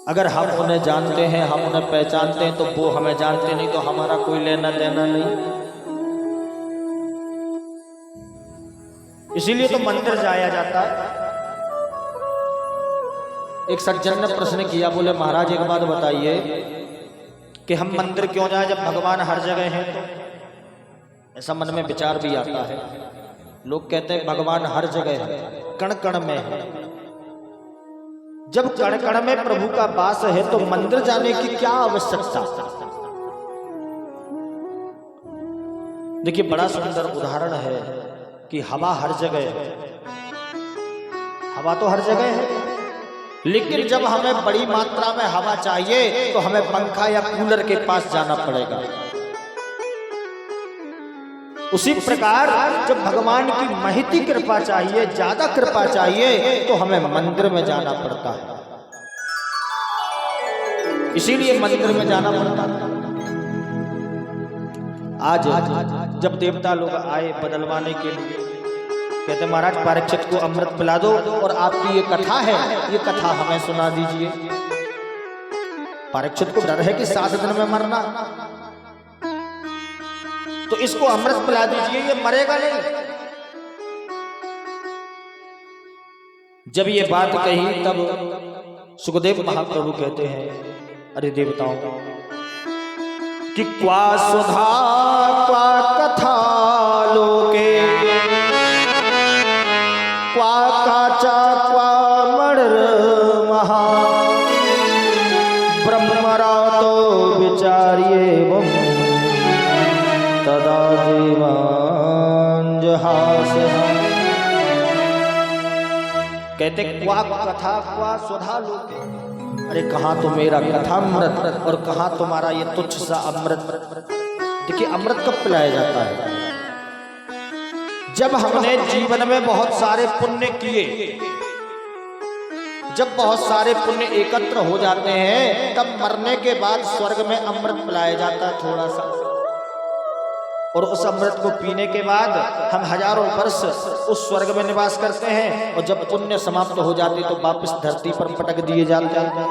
अगर हम उन्हें जानते हैं, हम उन्हें पहचानते हैं, तो वो हमें जानते नहीं, तो हमारा कोई लेना देना नहीं। इसीलिए तो मंदिर जाया जाता है। एक सज्जन ने प्रश्न किया, बोले महाराज एक बात बताइए कि हम मंदिर क्यों जाएं जब भगवान हर जगह हैं? तो ऐसा मन में विचार भी आता है। लोग कहते हैं भगवान हर जगह है, कण कण में है। जब कण कण में प्रभु का वास है तो मंदिर जाने की क्या आवश्यकता? देखिए बड़ा सुंदर उदाहरण है कि हवा हर जगह है। हवा तो हर जगह है, लेकिन जब हमें बड़ी मात्रा में हवा चाहिए तो हमें पंखा या कूलर के पास जाना पड़ेगा। उसी प्रकार जब भगवान की महती कृपा चाहिए, ज्यादा कृपा चाहिए, तो हमें मंदिर में जाना पड़ता है। इसीलिए मंदिर में जाना पड़ता है। आज जब देवता लोग आए बदलवाने के लिए, कहते महाराज परीक्षित को अमृत पिला दो और आपकी ये कथा है, ये कथा हमें सुना दीजिए। परीक्षित को डर है कि 7 दिन में मरना, तो इसको अमृत पिला दीजिए, ये मरेगा नहीं। जब ये बात कही तब सुखदेव महाप्रभु कहते हैं, अरे देवताओं कि क्वा सुधा क्वा कथा लोके, क्वा काचा क्वा मर्र महा, ब्रह्मरातो विचार्येवं तदा देवान् जहासः। कहते क्वा कथा क्वा सुधा लोके, अरे कहाँ तो मेरा कथामृत और कहाँ तुम्हारा ये तुच्छ सा अमृत। देखिए अमृत कब पिलाया जाता है? जब हमने जीवन में बहुत सारे पुण्य किए, जब बहुत सारे पुण्य एकत्र हो जाते हैं, तब मरने के बाद स्वर्ग में अमृत पिलाया जाता है थोड़ा सा, और उस अमृत को पीने के बाद हम हजारों वर्ष उस स्वर्ग में निवास करते हैं, और जब पुण्य समाप्त हो जाते तो वापस धरती पर पटक दिए जाते हैं,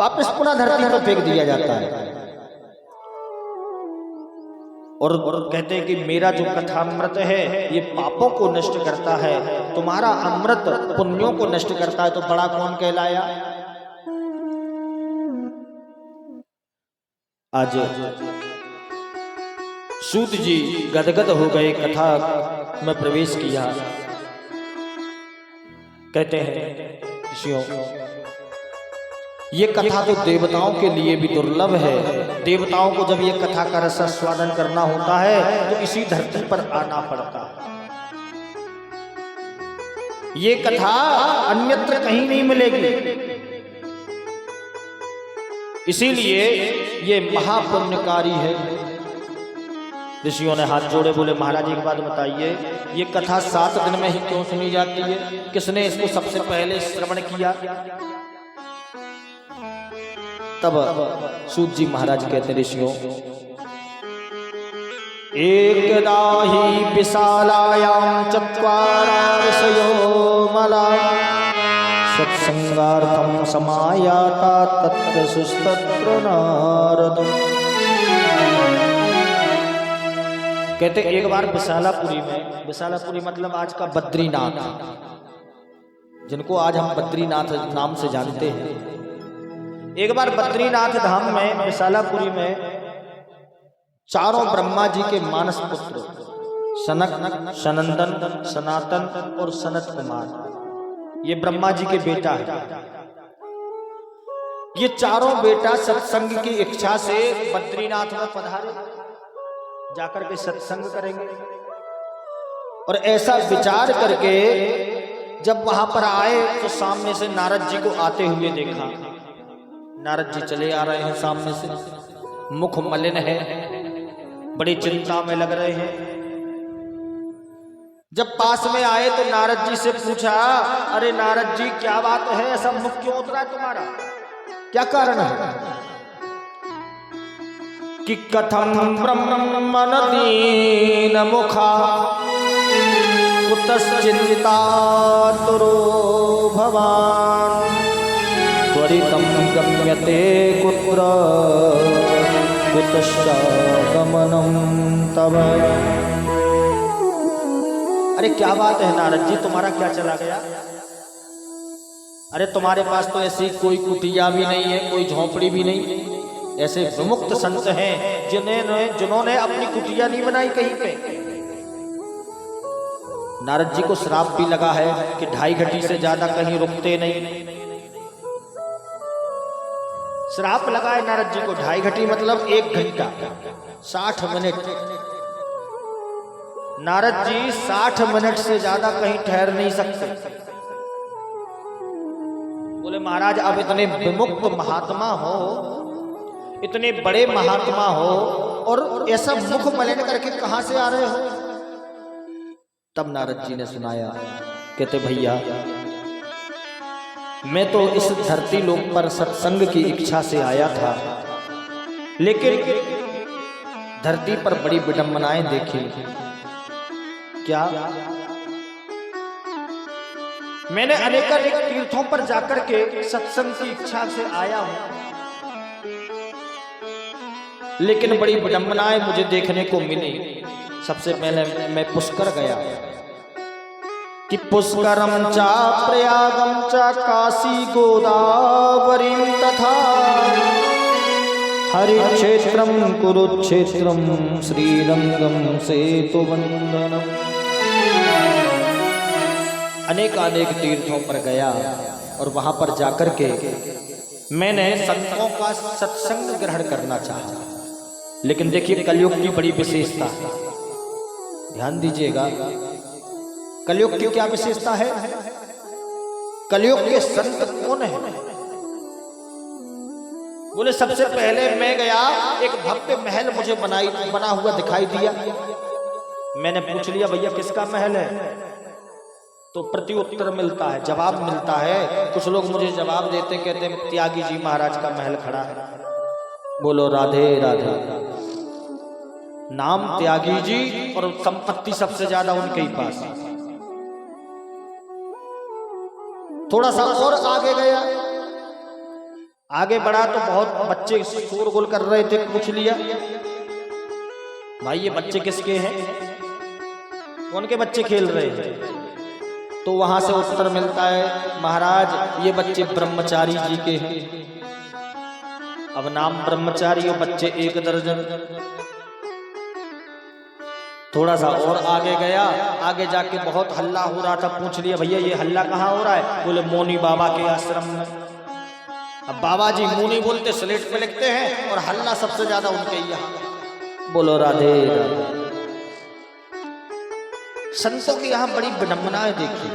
वापस पुनः धरती पर फेंक दिया जाता है। और कहते हैं कि मेरा जो कथामृत है ये पापों को नष्ट करता है, तुम्हारा अमृत पुण्यों को नष्ट करता है, तो बड़ा कौन कहलाया? आज सूत जी गदगद हो गए, कथा में प्रवेश किया। कहते हैं ऋषियों, ये कथा तो देवताओं के लिए भी दुर्लभ है। देवताओं को जब ये कथा का रसास्वादन करना होता है तो इसी धरती पर आना पड़ता है। ये कथा अन्यत्र कहीं नहीं मिलेगी, इसीलिए ये महापुण्यकारी है। ऋषियों ने हाथ जोड़े, बोले महाराज एक बात बताइए, ये कथा 7 दिन में ही क्यों सुनी जाती है? किसने इसको सबसे पहले श्रवण किया? तब सूत जी महाराज कहते, ऋषियों एकदा ही विशालायां चत्वारा ऋषयो मला, सत्संगार्थं समायाता तत्र सुस्तत्र नारदम्। कहते एक बार विशालापुरी में, विशालापुरी मतलब आज का बद्रीनाथ, जिनको आज हम बद्रीनाथ नाम से जानते हैं, एक बार बद्रीनाथ धाम में विशालापुरी में चारों ब्रह्मा जी के मानस पुत्र सनक, सनंदन, सनातन और सनत कुमार, ये ब्रह्मा जी के बेटा है। ये चारों बेटा सत्संग की इच्छा से बद्रीनाथ में पधारे, जाकर के सत्संग करेंगे। और ऐसा विचार करके जब वहां पर आए तो सामने से नारद जी को आते हुए देखा। नारद जी चले आ रहे हैं सामने से, मुख मलिन है, बड़ी चिंता में लग रहे हैं। जब पास में आए तो नारद जी से पूछा, अरे नारद जी क्या बात है, ऐसा मुख क्यों उतरा तुम्हारा, क्या कारण है? कि कथम ब्रह्मण दीन मुखा कुतश्चिन्ता तुरो भवान, त्वरितं गम्यते कुत्र कुतश्च गमनं तव। अरे क्या बात है नारद जी, तुम्हारा क्या चला गया? अरे तुम्हारे पास तो ऐसी कोई कुटिया भी नहीं है, कोई झोंपड़ी भी नहीं। ऐसे विमुक्त संत हैं जिन्होंने अपनी कुटिया नहीं बनाई कहीं पे। नारद जी को श्राप भी लगा है कि 2.5 घंटे से ज्यादा कहीं रुकते नहीं। श्राप लगा है नारद जी को, 2.5 घंटे मतलब 1 घंटा 60 मिनट। नारद जी 60 मिनट से ज्यादा कहीं ठहर नहीं सकते। बोले महाराज अब इतने विमुक्त महात्मा हो, इतने बड़े महात्मा हो, और ऐसा मुख मलिन करके कहां से आ रहे हो? तब नारद जी ने सुनाया, कहते भैया मैं तो इस धरती लोक पर सत्संग की इच्छा से आया था, लेकिन धरती पर बड़ी विडंबनाएं देखी। क्या? मैंने अनेक तीर्थों पर जाकर के सत्संग की इच्छा से आया हूं, लेकिन बड़ी विडंबनाएं मुझे देखने को मिली। सबसे पहले मैं पुष्कर गया कि पुष्करम चा प्रयागम चा काशी गोदावरी तथा हरिक्षेत्रम कुरुक्षेत्रम श्रीरंगम सेतुवंदनम। अनेक तीर्थों पर गया और वहां पर जाकर के मैंने संतों का सत्संग ग्रहण करना चाहा। लेकिन देखिए कलयुग की बड़ी विशेषता, ध्यान दीजिएगा, कलयुग की क्या विशेषता है? कलयुग के संत कौन है? बोले सबसे पहले मैं गया, एक भव्य महल मुझे बना हुआ दिखाई दिया। मैंने पूछ लिया भैया किसका महल है? तो प्रति उत्तर मिलता है, जवाब मिलता है। कुछ लोग मुझे जवाब देते, कहते हैं त्यागी जी महाराज का महल खड़ा है। बोलो राधे राधे। नाम त्यागी जी और संपत्ति सबसे ज्यादा उनके ही पास। थोड़ा सा और आगे गया, आगे बढ़ा तो बहुत बच्चे शोरगुल कर रहे थे। पूछ लिया भाई ये बच्चे किसके हैं? उनके बच्चे खेल रहे हैं। तो वहां से उत्तर मिलता है महाराज ये बच्चे ब्रह्मचारी जी के हैं। अब नाम ब्रह्मचारी और बच्चे 1 दर्जन। थोड़ा सा और आगे गया, आगे जाके बहुत हल्ला हो रहा था। पूछ लिया भैया ये हल्ला कहाँ हो रहा है? बोले मौनी बाबा के आश्रम में। अब बाबा जी मौनी बोलते स्लेट पे लिखते हैं और हल्ला सबसे ज्यादा उनके यहाँ। बोलो राधे राधे। संतों की यहाँ बड़ी विडंबनाएं देखी,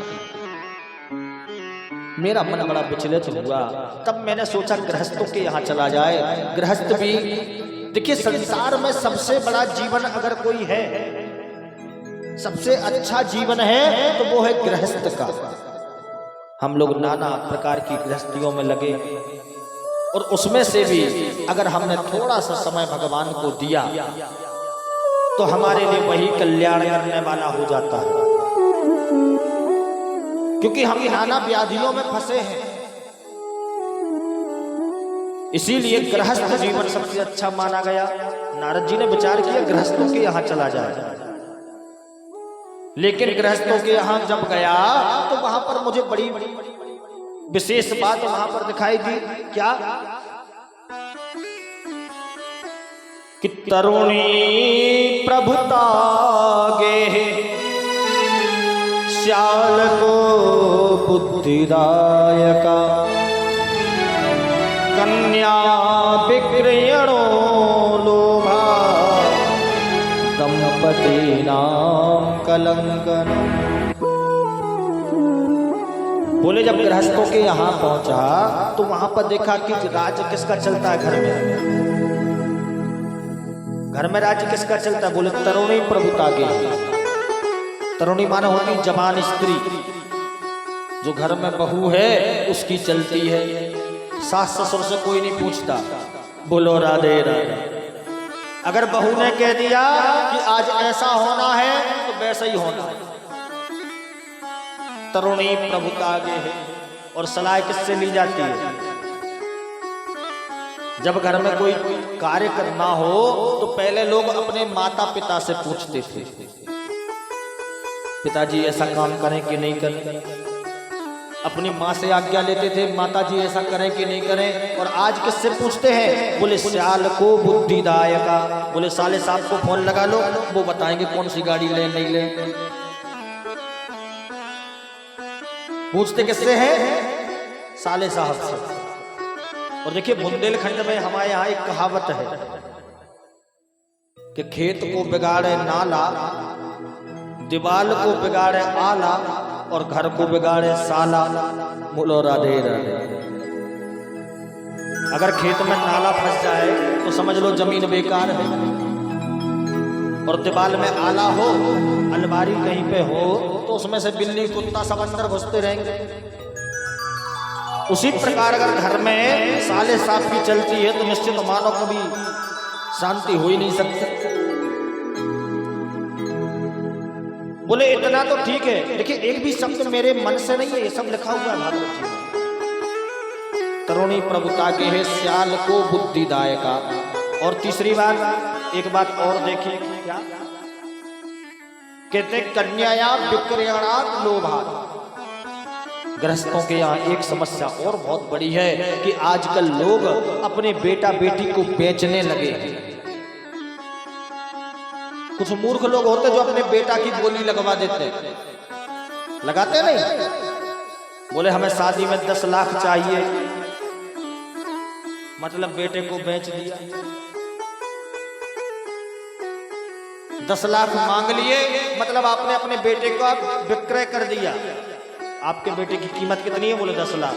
मेरा मन बड़ा विचलित हुआ। तब मैंने सोचा गृहस्थों के यहाँ चला जाए। गृहस्थ भी देखिए, संसार में सबसे बड़ा जीवन अगर कोई है, सबसे अच्छा जीवन है तो वो है गृहस्थ का। हम लोग नाना प्रकार की गृहस्थियों में लगे और उसमें से भी अगर हमने थोड़ा सा समय भगवान को दिया तो हमारे लिए वही कल्याण करने वाला हो जाता है। क्योंकि हम नाना व्याधियों में फंसे हैं, इसीलिए गृहस्थ जीवन सबसे अच्छा माना गया। नारद जी ने विचार किया गृहस्थों के यहाँ चला जाए। लेकिन गृहस्थों के यहाँ जब गया तो वहां पर मुझे बड़ी विशेष बात वहां पर दिखाई दी। क्या? कि तरुणी प्रभुतागे श्याल को बुद्धिदायका कन्या विक्रयणो लोभा दंपति नाम कलंकन। बोले जब गृहस्थों के यहाँ पहुंचा तो वहां पर देखा कि राज्य किसका चलता है घर में। घर में राज्य किसका चलता है? बोले तरुणी प्रभुतागे। तरुणी माने होती जवान स्त्री, जो घर में बहू है उसकी चलती है। सास ससुर से कोई नहीं पूछता। बोलो राधे राधे। अगर बहू ने कह दिया कि आज ऐसा होना है तो वैसा ही होना है। तरुणी प्रभुतागे है। और सलाह किससे ली जाती है? जब घर में कोई कार्य करना हो तो पहले लोग अपने माता पिता से पूछते थे, पिताजी ऐसा काम करें कि नहीं करें। अपनी माँ से आज्ञा लेते थे, माता जी ऐसा करें कि नहीं करें। और आज किससे पूछते हैं? बोले श्याल को बुद्धिदायका। बोले साले साहब को फोन लगा लो, वो बताएंगे कौन सी गाड़ी ले नहीं ले। पूछते किससे हैं? साले साहब से। और देखिए बुंदेलखंड में हमारे यहाँ एक कहावत है कि खेत को बिगाड़े नाला, दीवाल को बिगाड़े आला और घर को बिगाड़े साला। बोलो राधे राधे। अगर खेत में नाला फंस जाए तो समझ लो जमीन बेकार है, और दीवाल में आला हो, अलमारी कहीं पे हो तो उसमें से बिल्ली कुत्ता सब अंदर घुसते रहेंगे। उसी प्रकार अगर घर में साले साफ की चलती है तो निश्चित मानो कभी शांति हो ही नहीं सकती। बोले इतना तो ठीक है, देखिए एक भी शब्द मेरे मन से नहीं है, ये सब लिखा हुआ है भागवत जी में। तरुणी प्रभुता के है श्याल को बुद्धिदायका। और तीसरी बात, एक बात और देखिए, क्या कहते कन्याया विक्रयणात् लोभात्। गृहस्थों के यहाँ एक समस्या और बहुत बड़ी है कि आजकल लोग अपने बेटा बेटी को बेचने लगे हैं। कुछ मूर्ख लोग होते जो अपने बेटा की बोली लगवा देते, लगाते नहीं, बोले हमें शादी में 10 लाख चाहिए, मतलब बेटे को बेच दिया। 10 लाख मांग लिए, मतलब आपने अपने बेटे का विक्रय कर दिया। आपके बेटे की कीमत कितनी है? बोले 10 लाख।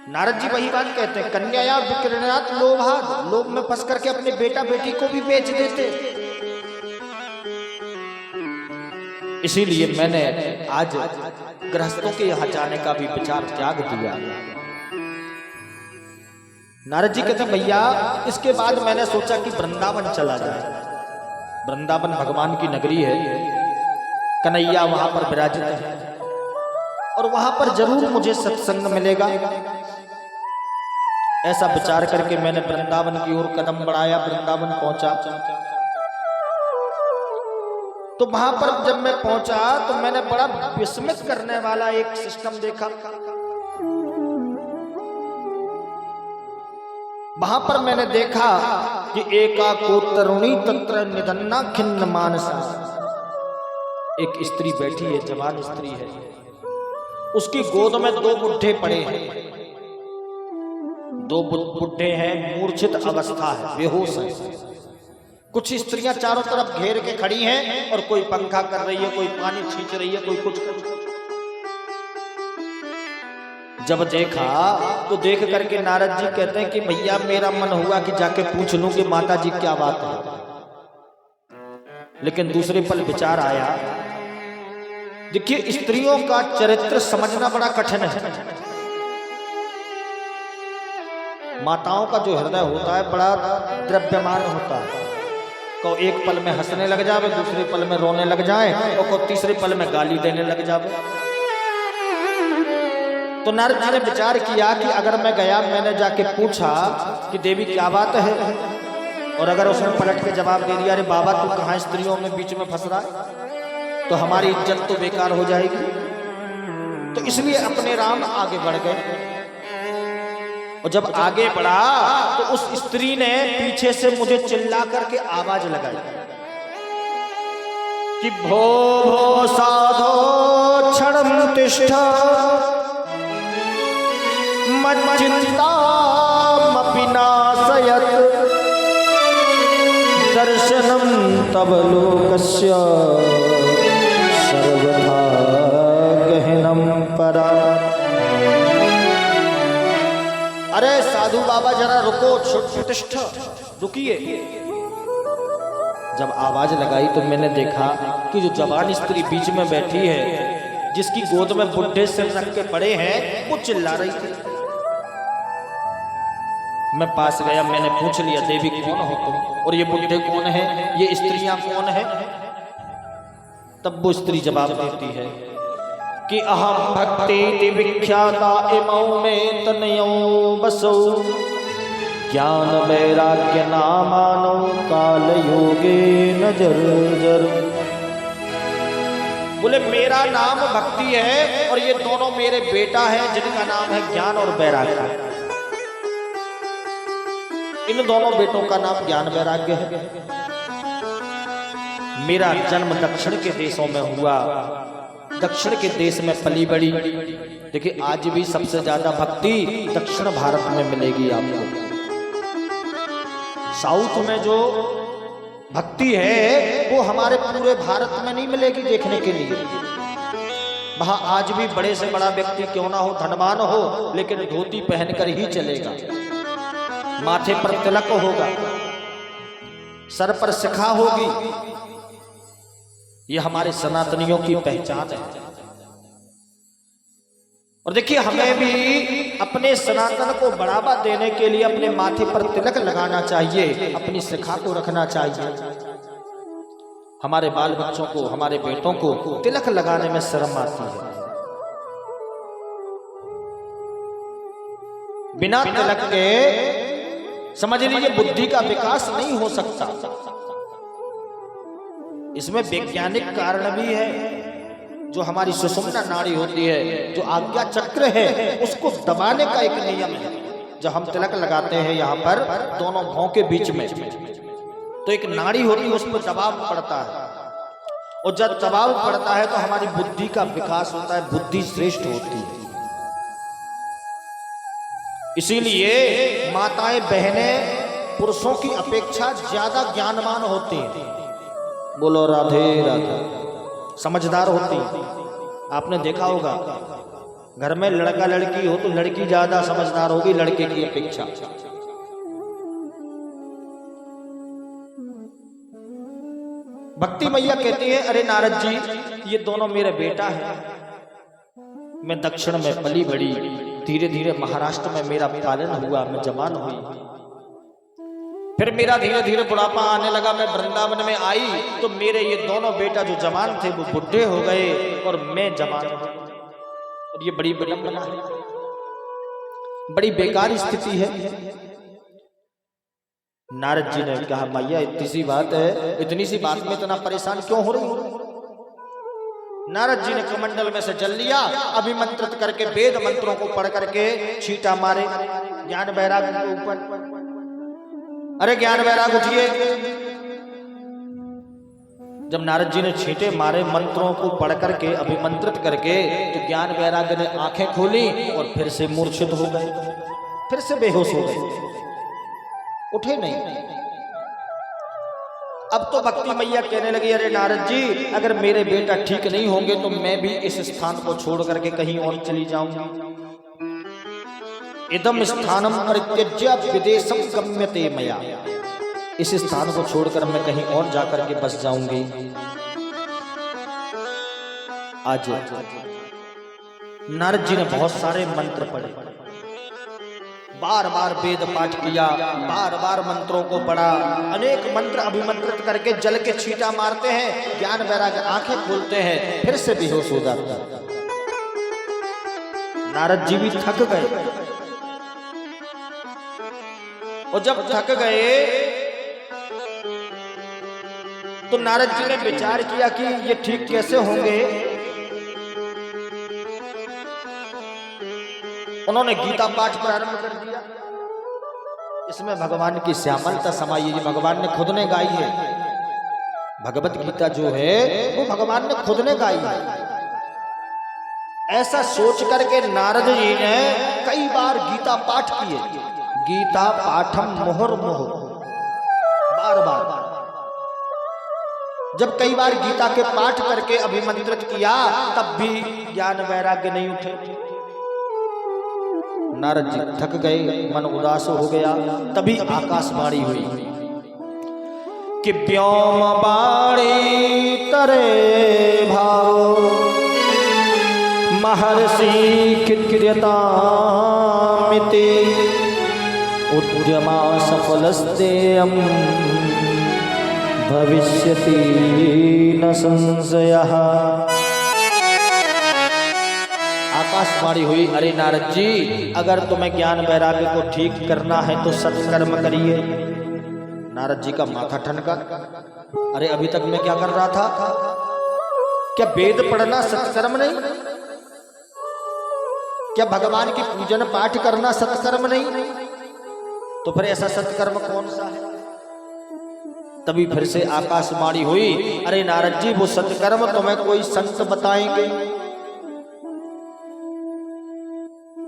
नारद जी वही बात कहते हैं, कन्याया विक्रयणात् लोभात्। लोभ में फंस करके अपने बेटा बेटी को भी बेच देते। इसीलिए मैंने आज गृहस्थों के यहाँ जाने का भी विचार त्याग दिया। नारद जी कहते भैया, इसके बाद मैंने सोचा कि वृंदावन चला जाए। वृंदावन भगवान की नगरी है, कन्हैया वहां पर विराजित है और वहां पर जरूर मुझे सत्संग मिलेगा। ऐसा विचार करके मैंने वृंदावन की ओर कदम बढ़ाया। वृंदावन पहुंचा तो वहां पर जब मैं पहुंचा तो मैंने बड़ा विस्मित करने वाला एक सिस्टम देखा। वहां पर मैंने देखा कि एका को तरुणी तत्र निधन्ना खिन्न मानसा। एक स्त्री बैठी है, जवान स्त्री है, उसकी गोद में 2 बुढ़े पड़े हैं। 2 बुढ़े हैं, मूर्छित अवस्था है, बेहोश है। कुछ स्त्रियां चारों तरफ घेर के खड़ी हैं और कोई पंखा कर रही है, कोई पानी खींच रही है, कोई कुछ। जब देखा तो देख करके नारद जी कहते हैं कि भैया मेरा मन हुआ कि जाके पूछ लूं कि माता जी क्या बात है, लेकिन दूसरे पल विचार आया। देखिए स्त्रियों का चरित्र समझना बड़ा कठिन है। माताओं का जो हृदय होता है बड़ा द्रव्यमान होता है। को एक पल में हंसने लग जावे, दूसरे पल में रोने लग जाए और को तीसरे पल में गाली देने लग जावे। तो नारद जी ने विचार किया कि अगर मैं गया, मैंने जाके पूछा कि देवी क्या बात है, और अगर उसने पलट के जवाब दे दिया अरे बाबा तू कहाँ स्त्रियों में बीच में फंस रहा है, तो हमारी इज्जत तो बेकार हो जाएगी। तो इसलिए अपने राम आगे बढ़ गए। और जब आगे बढ़ा तो उस स्त्री ने पीछे से मुझे चिल्ला करके आवाज लगाई कि भो भो साधो क्षणं तिष्ठ मच्चिन्तामपि नाशयत् दर्शनं तव लोकस्य सर्वथा गहनं परा। अरे साधु बाबा जरा रुको, तिष्ठ, रुकिए। जब आवाज लगाई तो मैंने देखा कि जो जवान स्त्री बीच में बैठी है, जिसकी गोद में बुढ़े सिर रख के पड़े हैं, वो चिल्ला रही थी। मैं पास गया, मैंने पूछ लिया देवी कौन हो तुम, और ये बुढ़े कौन है, ये स्त्रियां कौन है। तब वो स्त्री जवाब देती है कि अहम भक्ति विख्याता इमौ में तनयो बसो ज्ञान वैराग्य नामानो काल योगे नजर जर। बोले मेरा नाम भक्ति है और ये दोनों मेरे बेटा है जिनका नाम है ज्ञान और वैराग्य। इन दोनों बेटों का नाम ज्ञान वैराग्य है। मेरा जन्म दक्षिण के देशों में हुआ, दक्षिण के देश में पली बड़ी। देखिए आज भी सबसे ज्यादा भक्ति दक्षिण भारत में मिलेगी आपको। साउथ में जो भक्ति है वो हमारे पूरे भारत में नहीं मिलेगी देखने के लिए। वहां आज भी बड़े से बड़ा व्यक्ति क्यों ना हो, धनवान हो, लेकिन धोती पहनकर ही चलेगा, माथे पर तिलक होगा, सर पर शिखा होगी। ये हमारे सनातनियों की पहचान है। और देखिए हमें भी अपने सनातन को बढ़ावा देने के लिए अपने माथे पर तिलक लगाना चाहिए, अपनी शिखा को रखना चाहिए। हमारे बाल बच्चों को, हमारे बेटों को तिलक लगाने में शर्म आती है। बिना तिलक के समझ लीजिए बुद्धि का विकास नहीं हो सकता। इसमें वैज्ञानिक कारण भी है। जो हमारी सुषुम्ना नाड़ी होती है, जो आज्ञा चक्र है, उसको दबाने का एक नियम है। जब हम तिलक लगाते हैं यहाँ पर दोनों भौं के बीच में, तो एक नाड़ी होती है, उस पर दबाव पड़ता है, और जब दबाव पड़ता है तो हमारी बुद्धि का विकास होता है, बुद्धि श्रेष्ठ होती है। इसीलिए माताएं बहनें पुरुषों की अपेक्षा ज्यादा ज्ञानवान होती हैं। बोलो राधे राधे। समझदार होती हैं। आपने देखा होगा घर में लड़का लड़की हो तो लड़की ज्यादा समझदार होगी लड़के की अपेक्षा। भक्ति मैया कहती है, अरे नारद जी, ये दोनों मेरा बेटा है। मैं दक्षिण में पली बड़ी, धीरे धीरे महाराष्ट्र में मेरा पालन हुआ, मैं जवान हुई। फिर मेरा धीरे धीरे बुढ़ापा आने लगा, मैं वृंदावन में आई तो मेरे ये दोनों बेटा जो जवान थे वो बुढ़े हो गए और मैं जवान हूं। और ये बड़ी विडंबना है, बड़ी बेकार स्थिति है। नारद जी ने कहा, मैया इतनी सी बात है, इतनी सी बात में इतना परेशान क्यों हो रही हो? नारद जी ने कमंडल में से जल लिया, अभिमंत्रित करके वेद मंत्रों को पढ़ करके छींटा मारे ज्ञान वैराग्य के ऊपर। अरे ज्ञान वैराग उठिए। जब नारद जी ने छींटे मारे मंत्रों को पढ़ करके, अभिमंत्रित करके, तो ज्ञान वैराग्य ने आंखें खोली और फिर से मूर्छित हो गए, फिर से बेहोश हो गए, उठे नहीं। अब तो भक्ति मैया कहने लगी, अरे नारद जी, अगर मेरे बेटा ठीक नहीं होंगे तो मैं भी इस स्थान को छोड़ करके कहीं और चली जाऊंगी। इदम स्थानम परित्यज्य विदेशम गम्यते मया। इस स्थान को छोड़कर मैं कहीं और जाकर के बस जाऊंगी। आज नारद जी ने बहुत सारे मंत्र पढ़े, बार बार वेद पाठ किया, बार बार मंत्रों को पढ़ा, अनेक मंत्र अभिमंत्रित करके जल के छींटा मारते हैं, ज्ञान वैराग्य आंखें खोलते हैं, फिर से बेहोश हो जाता है। नारद जी भी थक गए, और जब थक गए तो नारद जी ने विचार किया कि ये ठीक कैसे होंगे। उन्होंने गीता पाठ प्रारंभ कर दिया। इसमें भगवान की श्यामलता समाई है, भगवान ने खुद ने गाई है। भगवत गीता जो है वो भगवान ने खुद ने गाई है। ऐसा सोच करके नारद जी ने कई बार गीता पाठ किए। गीता पाठम मुहुर्मुहु, बार बार। जब कई बार गीता के पाठ करके अभिमंत्रित किया तब भी ज्ञान वैराग्य नहीं उठे। नारद जी थक गए, मन उदास हो गया। तभी आकाशवाणी हुई कि व्योम बाणी तरे भाव महर्षि कित्क्रियतामिति उद्यमा सफलस्तेयं भविष्यति न संशयः। आकाशवाणी हुई, अरे नारद जी, अगर तुम्हें ज्ञान वैराग्य को ठीक करना है तो सत्कर्म करिए। नारद जी का माथा ठनका, अरे अभी तक मैं क्या कर रहा था? क्या वेद पढ़ना सत्कर्म नहीं? क्या भगवान की पूजन पाठ करना सत्कर्म नहीं? तो फिर ऐसा सत्कर्म कौन सा है? तभी फिर से आकाशवाणी हुई, अरे नारद जी, वो सत्कर्म तुम्हें कोई संत बताएंगे।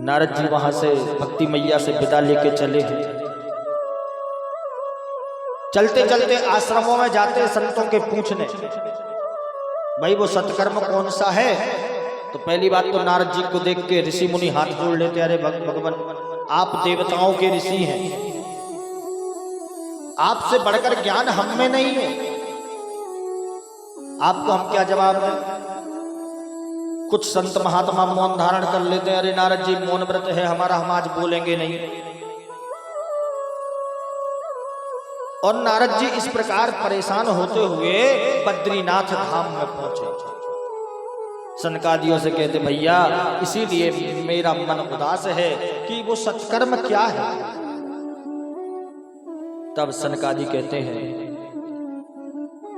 नारद जी वहां से भक्ति मैया से विदा लेके चले। चलते चलते आश्रमों में जाते संतों के पूछने, भाई वो सत्कर्म कौन सा है? तो पहली बात तो नारद जी को देख के ऋषि मुनि हाथ जोड़ लेते, अरे भगवान, आप देवताओं के ऋषि हैं, आपसे बढ़कर ज्ञान हम में नहीं है, आपको हम क्या जवाब दें? कुछ संत महात्मा मौन धारण कर लेते हैं, अरे नारद जी मौन व्रत है हमारा, हम आज बोलेंगे नहीं। और नारद जी इस प्रकार परेशान होते हुए बद्रीनाथ धाम में पहुंचे। सनकादियों से कहते भैया इसीलिए मेरा मन उदास है कि वो सत्कर्म क्या है। तब सनकादि कहते हैं,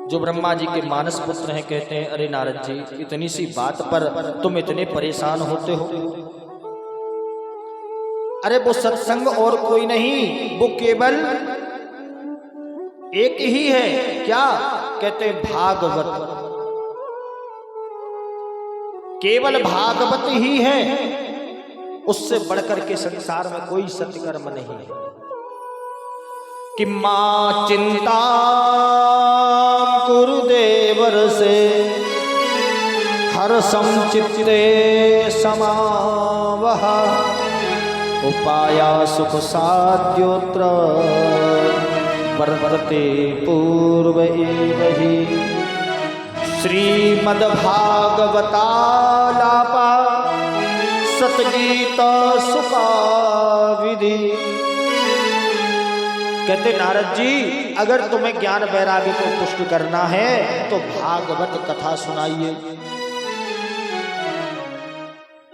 जो ब्रह्मा जी के मानस पुत्र हैं, कहते हैं अरे नारद जी इतनी सी बात पर तुम इतने परेशान होते हो। अरे वो सत्संग और कोई नहीं, वो केवल एक ही है। क्या कहते हैं? भागवत। केवल भागवत ही है, उससे बढ़कर के संसार में कोई सत्कर्म नहीं है। कि मां चिंता गुरुदेवर से हर संचित्ते समावह उपाया सुख साध्योत्र वर्तते पूर्व एव ही श्रीमद्भागवतालापा सतगीत सुखा विधि। कहते नारद जी अगर तुम्हें ज्ञान वैराग्य को पुष्ट करना है तो भागवत कथा सुनाइए।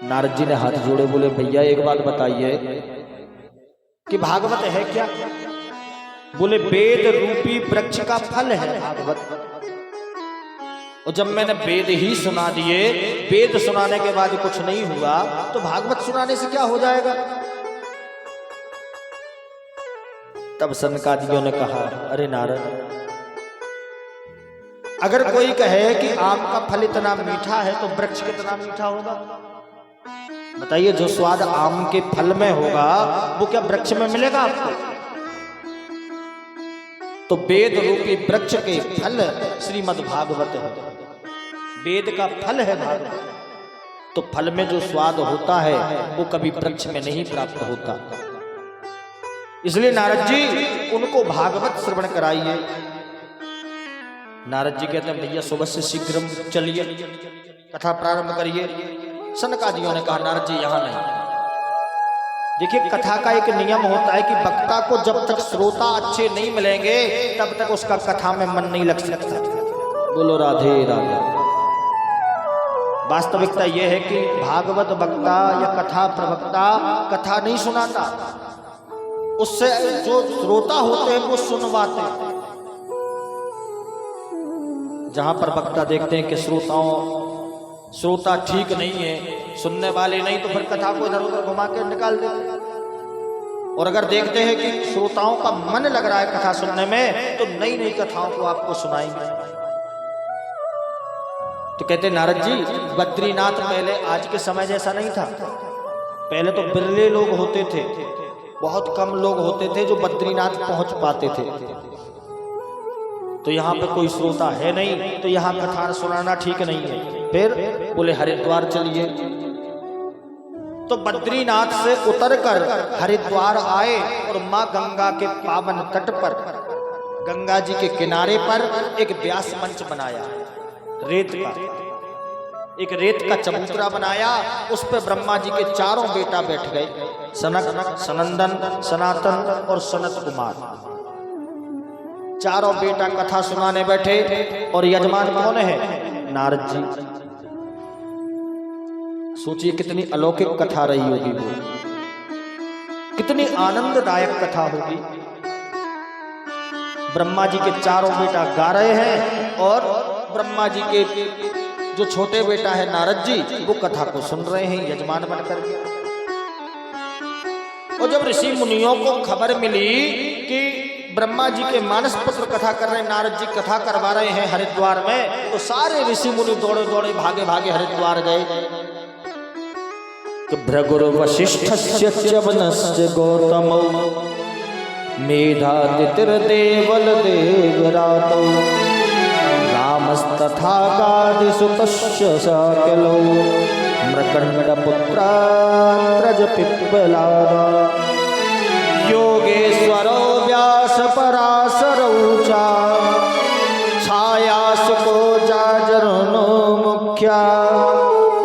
नारद जी ने हाथ जोड़े, बोले भैया एक बात बताइए कि भागवत है क्या? बोले वेद रूपी वृक्ष का फल है भागवत। और जब मैंने वेद ही सुना दिए, वेद सुनाने के बाद कुछ नहीं हुआ तो भागवत सुनाने से क्या हो जाएगा? तब सनकादियों ने कहा अरे नारद, अगर कोई कहे कि आम का फल इतना मीठा है तो वृक्ष कितना मीठा होगा? बताइए, जो स्वाद आम के फल में होगा वो क्या वृक्ष में मिलेगा आपको? तो वेद रूपी वृक्ष के फल श्रीमद् भागवत है। वेद का फल है भागवत। तो फल में जो स्वाद होता है वो कभी वृक्ष में नहीं प्राप्त होता। इसलिए नारद जी उनको भागवत श्रवण कराइए। नारद जी कहते हैं भैया सुबह से शीघ्र चलिए, कथा प्रारंभ करिए। सनकादियों ने कहा नारद जी यहां नहीं। देखिए, कथा का एक नियम होता है कि वक्ता को जब तक श्रोता अच्छे नहीं मिलेंगे तब तक उसका कथा में मन नहीं लग सकता। बोलो राधे राधे। वास्तविकता यह है कि भागवत वक्ता या कथा प्रवक्ता कथा नहीं सुनाता, उससे जो श्रोता होते हैं वो सुनवाते हैं। जहां पर वक्ता देखते हैं कि श्रोता ठीक नहीं है, सुनने वाले नहीं, तो फिर कथा को इधर उधर घुमा के निकाल देते हैं। और अगर देखते हैं कि श्रोताओं का मन लग रहा है कथा सुनने में तो नई नई कथाओं को आपको सुनाएंगे। तो कहते नारद जी बद्रीनाथ पहले आज के समय जैसा नहीं था। पहले तो बिरले लोग होते थे, बहुत कम लोग होते थे जो बद्रीनाथ पहुंच पाते थे। तो यहाँ पे कोई श्रोता है नहीं, तो यहाँ कथा सुनाना ठीक नहीं है। फिर बोले हरिद्वार चलिए। तो बद्रीनाथ से उतरकर हरिद्वार आए और माँ गंगा के पावन तट पर, गंगा जी के किनारे पर एक व्यास मंच बनाया, रेत का एक रेत का चबूतरा बनाया। उस पर ब्रह्मा जी के चारों बेटा बैठ गए, सनक, सनंदन, सनातन और सनत कुमार। चारों बेटा कथा सुनाने बैठे। और यजमान कौन है? नारद जी। सोचिए कितनी अलौकिक कथा रही होगी वो, कितनी आनंददायक कथा होगी। ब्रह्मा जी के चारों बेटा गा रहे हैं और ब्रह्मा जी के जो छोटे बेटा है नारद जी वो कथा को सुन रहे हैं यजमान बनकर। और जब ऋषि मुनियों को खबर मिली कि ब्रह्मा जी के मानस पुत्र कथा कर रहे हैं, नारद जी कथा करवा रहे हैं हरिद्वार में, तो सारे ऋषि मुनि दौड़े दौड़े भागे भागे हरिद्वार गए। तो भृगुर वशिष्ठस्य च वनस्य गौतमौ मेधातिथिर्देवल देवरातौ रामस्तथा गादिसुतस्य साकलौ मृकण्डपुत्रात्रज पिप्पलादा योगेश्वरो व्यासपराशरौ च छायासुको जाजरनो मुख्या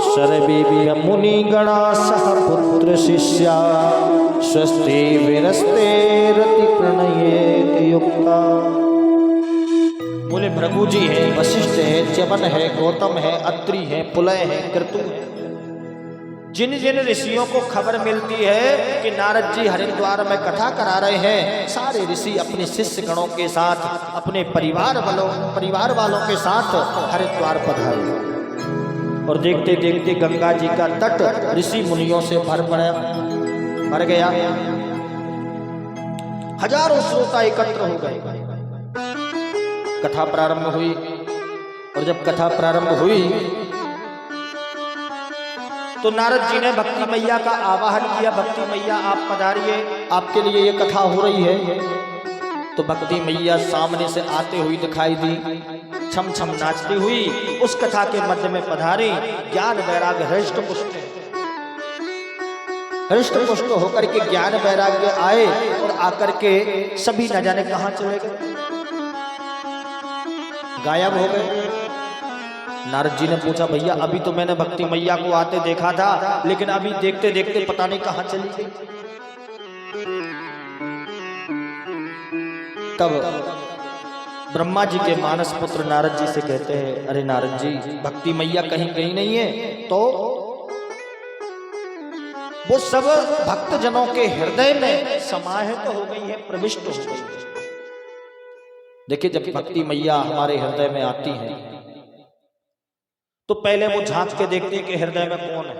शर सर्वे मुनि गणा सह पुत्र शिष्या स्वस्ति विरस्ते रति प्रणये युक्ता। बोले भृगु जी है, वशिष्ठ है, च्यवन है, गौतम है, अत्रि है, पुलय है, कृतु है। जिन जिन ऋषियों को खबर मिलती है कि नारद जी हरिद्वार में कथा करा रहे हैं, सारे ऋषि अपने शिष्य गणों के साथ, अपने परिवार वालों के साथ हरिद्वार पधारे। और देखते देखते गंगा जी का तट ऋषि मुनियों से भर गया। हजारों श्रोता एकत्र हो गए। कथा प्रारंभ हुई, और जब कथा प्रारंभ हुई तो नारद जी ने भक्ति मैया का आवाहन किया। भक्ति मैया आप पधारिए, आपके लिए ये कथा हो रही है। तो भक्ति मैया सामने से आते हुई दिखाई दी, छम छम नाचती हुई उस कथा के मध्य में पधारी। ज्ञान वैराग्य हृष्ट पुष्ट होकर के ज्ञान वैराग्य आए, और आकर के सभी न जाने कहां चले गए, गायब हो गए। नारद जी ने पूछा, भैया अभी तो मैंने भक्ति मैया को आते देखा था, लेकिन अभी देखते देखते पता नहीं कहां चली गई। तब ब्रह्मा जी के मानस पुत्र नारद जी से कहते हैं, अरे नारद जी, भक्ति मैया कहीं गई नहीं है, तो वो सब भक्त जनों के हृदय में समाहित हो गई है, प्रविष्ट हो गई है। देखिए, जब भक्ति मैया हमारे हृदय में आती है तो पहले वो झांक के देखते हैं कि हृदय में कौन है।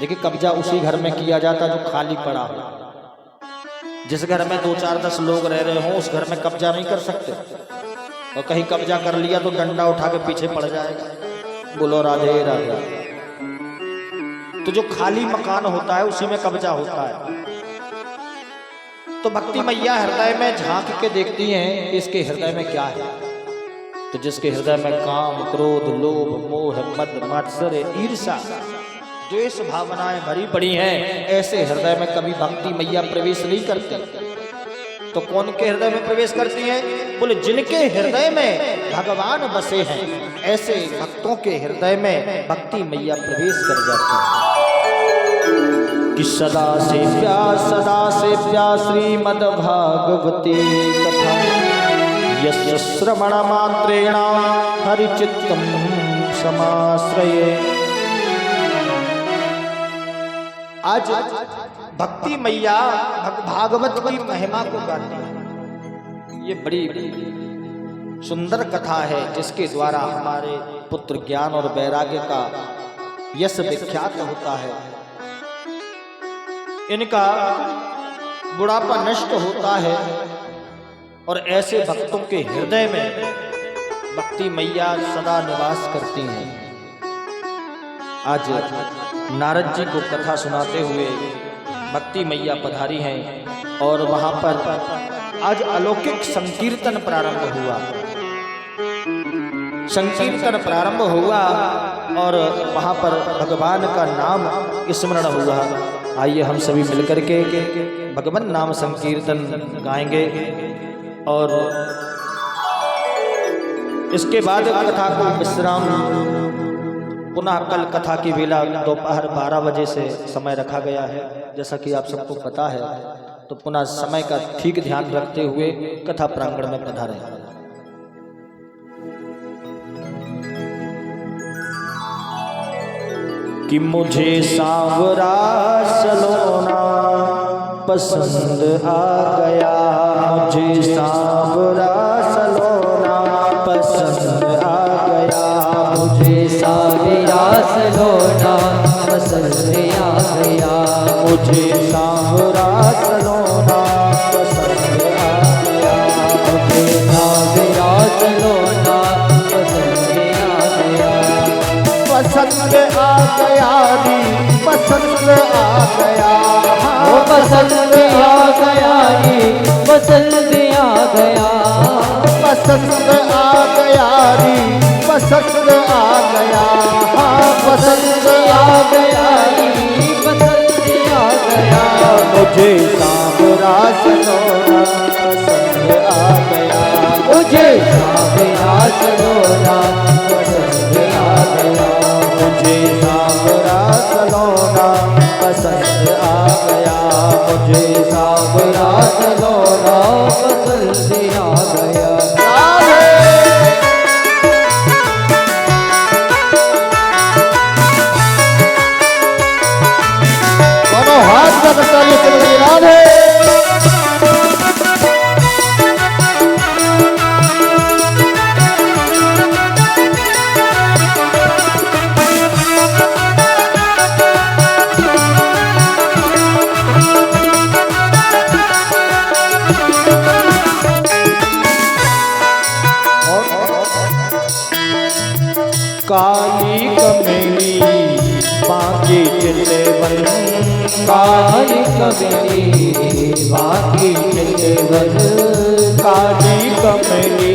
देखिए, कब्जा उसी घर में किया जाता जो खाली पड़ा हो। जिस घर में 2, 4, 10 लोग रह रहे हो, उस घर में कब्जा नहीं कर सकते, और कहीं कब्जा कर लिया तो डंडा उठा के पीछे पड़ जाएगा। बोलो राधे राधे। तो जो खाली मकान होता है उसी में कब्जा होता है। तो भक्ति मैया हृदय में झांक के देखती हैं कि इसके हृदय में क्या है। तो जिसके हृदय में काम, क्रोध, लोभ, मोह, मद, मात्सर्य, ईर्ष्या, द्वेष भावनाएं भरी पड़ी हैं, ऐसे हृदय में कभी भक्ति मैया प्रवेश नहीं करती। तो कौन के हृदय में प्रवेश करती हैं? बोले जिनके हृदय में भगवान बसे हैं, ऐसे भक्तों के हृदय में भक्ति मैया प्रवेश कर जाती है। कि सदा से प्यास श्रीमद् भागवती कथा, यस्य श्रवण मात्रेण हरिचित्तम समाश्रये। आज भक्ति मैया भागवत की महिमा को गाती है। ये बड़ी सुंदर कथा है, जिसके द्वारा हमारे पुत्र ज्ञान और वैराग्य का यश विख्यात होता है। इनका बुढ़ापा नष्ट होता है, और ऐसे भक्तों के हृदय में भक्ति मैया सदा निवास करती हैं। आज नारद जी को कथा सुनाते हुए भक्ति मैया पधारी हैं, और वहां पर आज अलौकिक संकीर्तन प्रारंभ हुआ। संकीर्तन प्रारंभ हुआ और वहां पर भगवान का नाम स्मरण हुआ। आइए हम सभी मिलकर के भगवान नाम संकीर्तन गाएंगे, और इसके बाद कथा को विश्राम, पुनः कल कथा की वेला दोपहर 12 बजे से समय रखा गया है, जैसा कि आप सबको पता है। तो पुनः समय का ठीक ध्यान रखते हुए कथा प्रांगण में पधारें। कि मुझे सांवरा सलोना पसंद आ गया, मुझे सांवरा सलोना पसंद आ गया, मुझे सांवरा सलोना पसंद आ गया, मुझे सांवरा सलोना पसंद आ गया, मुझे सांवरा सलोना पसंद आ गया, पसंद आ गया री, पसंद आ गया, वो पसंद आ गया रे, पसंद आ गया, पसंद आ गया री, पसंद आ गया, पसंद आ गया रे, पसंद आ गया, मुझे सांवरा सलोना पसंद आ गया, मुझे सांवरा सलोना पसंद आ गया, मुझे मुझे सांवरा सलोना पसंद आ गया, मुझे सांवरा सलोना पसंद आ गया। दोनों हाथ का ताली से मुझे राधे। काली कमेली बाकी चितवन, काली कमेली बाकी चितवन, काली कमेली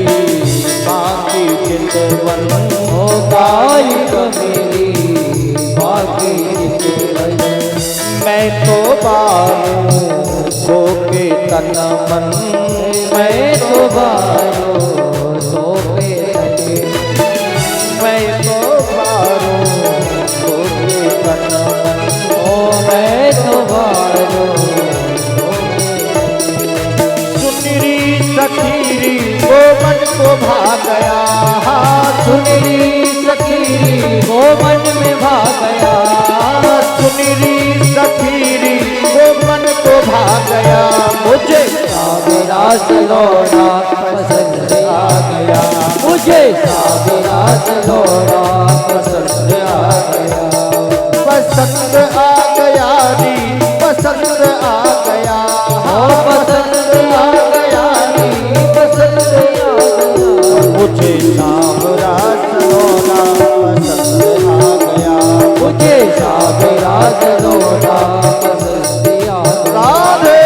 बाकी चितवन, ओ काली कमेली बाकी चितवन। मैं तो बारू सो के तन मन, मैं तो बारो सो पे तके, मैं तो बारू सो के तन मन, ओ मैं तो बारो सो पे तके। सुनरी सखीरी वो मन को भा गया, सुनरी सखीरी वो मन में भा गया, सुनरी सखीरी वो मन को भा गया, मुझे सांवरा सलोना पसंद आ गया, मुझे सांवरा सलोना पसंद आ गया। पसंद आ गया री पसंद आ गया, ओ पसंद आ गया नी पसंद आ गया, मुझे सांवरा सलोना पसंद आ गया, मुझे सांवरा सलोना पसंद आ गया। राधे।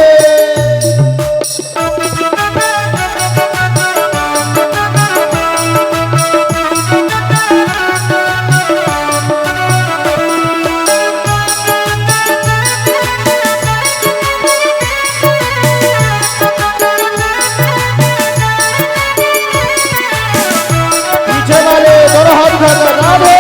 पीछे वाले दोनों हाथ उठाकर राधे।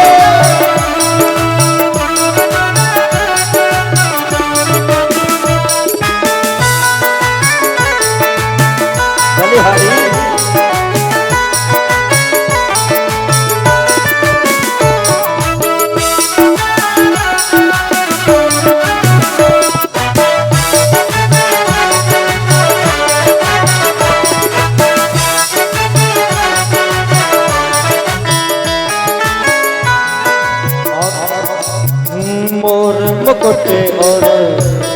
बलिहारी मोर मुकुट और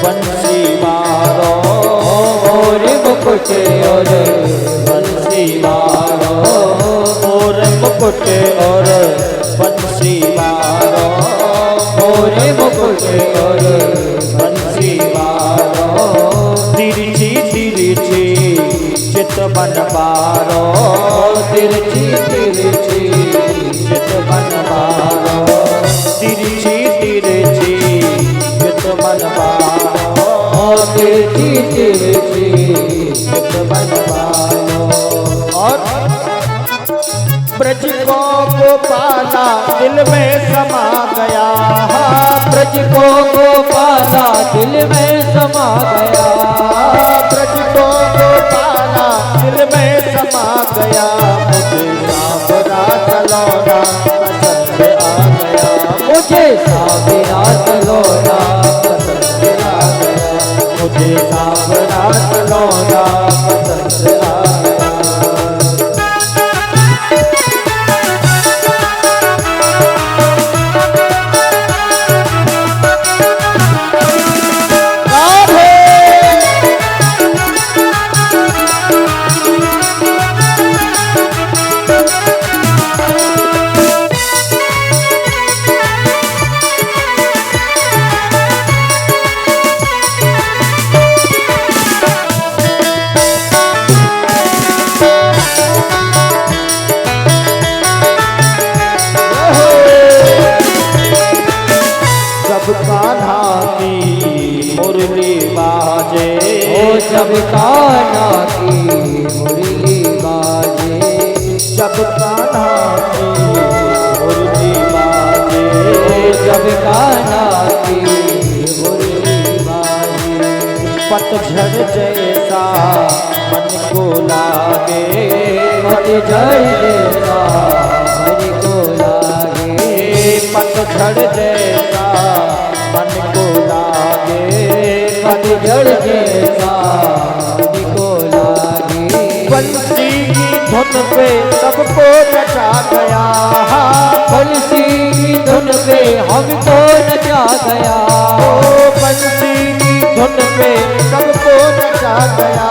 बंसी मारो, मोर मुकुट और बंसी मारो, मोर मुकुट और बंसी मारो, मोर मुकुट और बंसी मारो, तिरछी तिरछी चित बन पारो, तिरछी तिरछी चित बन पारो, तिरछी तिरछी चित बन पारो, तिरछी तिरछी चित बन पालो। और ब्रज को गोपाला दिल में समा गया, ब्रज को गोपाला दिल में समा गया, ब्रज को गोपाला दिल में समा गया, मुझे सांवरा सलोना पसंद आ गया, मुझे सांवरा सलोना पसंद आ गया, मुझे सांवरा सलोना पसंद आ गया। जब कान्हा की मुरली बाजे, जब कान्हा की मुरली बाजे, पतझड़ जैसा मन को लागे, पतझड़ जैसा मन को लागे, पतझड़ जैसा मन को लागे, पतझड़ जैसा मन को लागे। बंसी की धुन पे सबको नचा गया, बंसी की धुन पे हमको नचा गया, बंसी की धुन पे सबको नचा गया,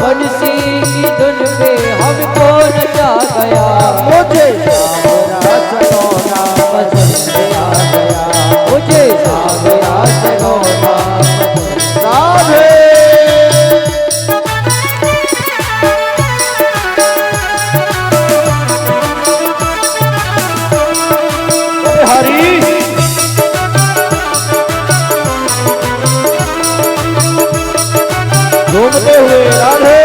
बंसी की धुन पे हमको नचा गया। मुझे सावरा सलोना पसंद आ गया, मुझे सावरा सलोना राधे। हरी घूमते हुए राधे।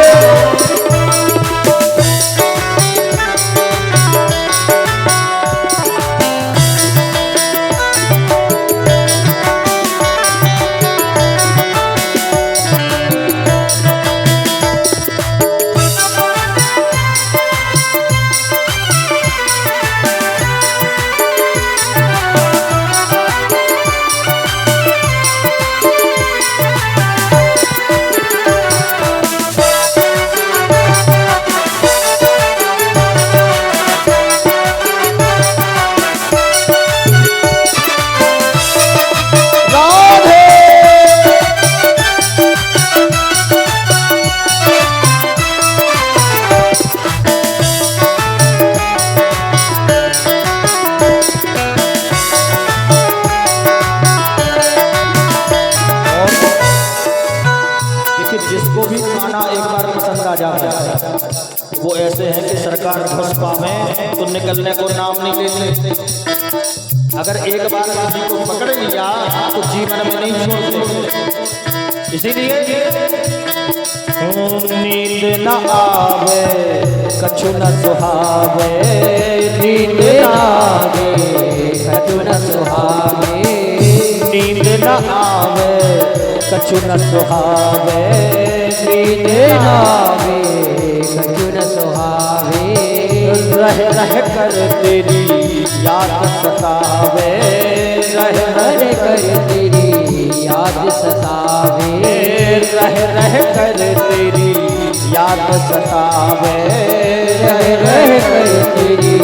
जिसको भी खाना एक बार पसंद आ जाता है वो ऐसे है कि सरकार घुस पावे तो निकलने को नाम नहीं लेते। अगर एक बार किसी को पकड़ लिया तो जीवन में नहीं छोड़ते। इसीलिए नींद न आवे कछु न सुहावे, नींद न आवे कछु न सुहावे, नींद न आवे कछु न सुहावे, नींद न आवे कछु न सुहावे। रह रह कर तेरी याद सतावे, रह रह कर तेरी याद सतावे, रह रह कर तेरी याद सतावे, रह रह कर तेरी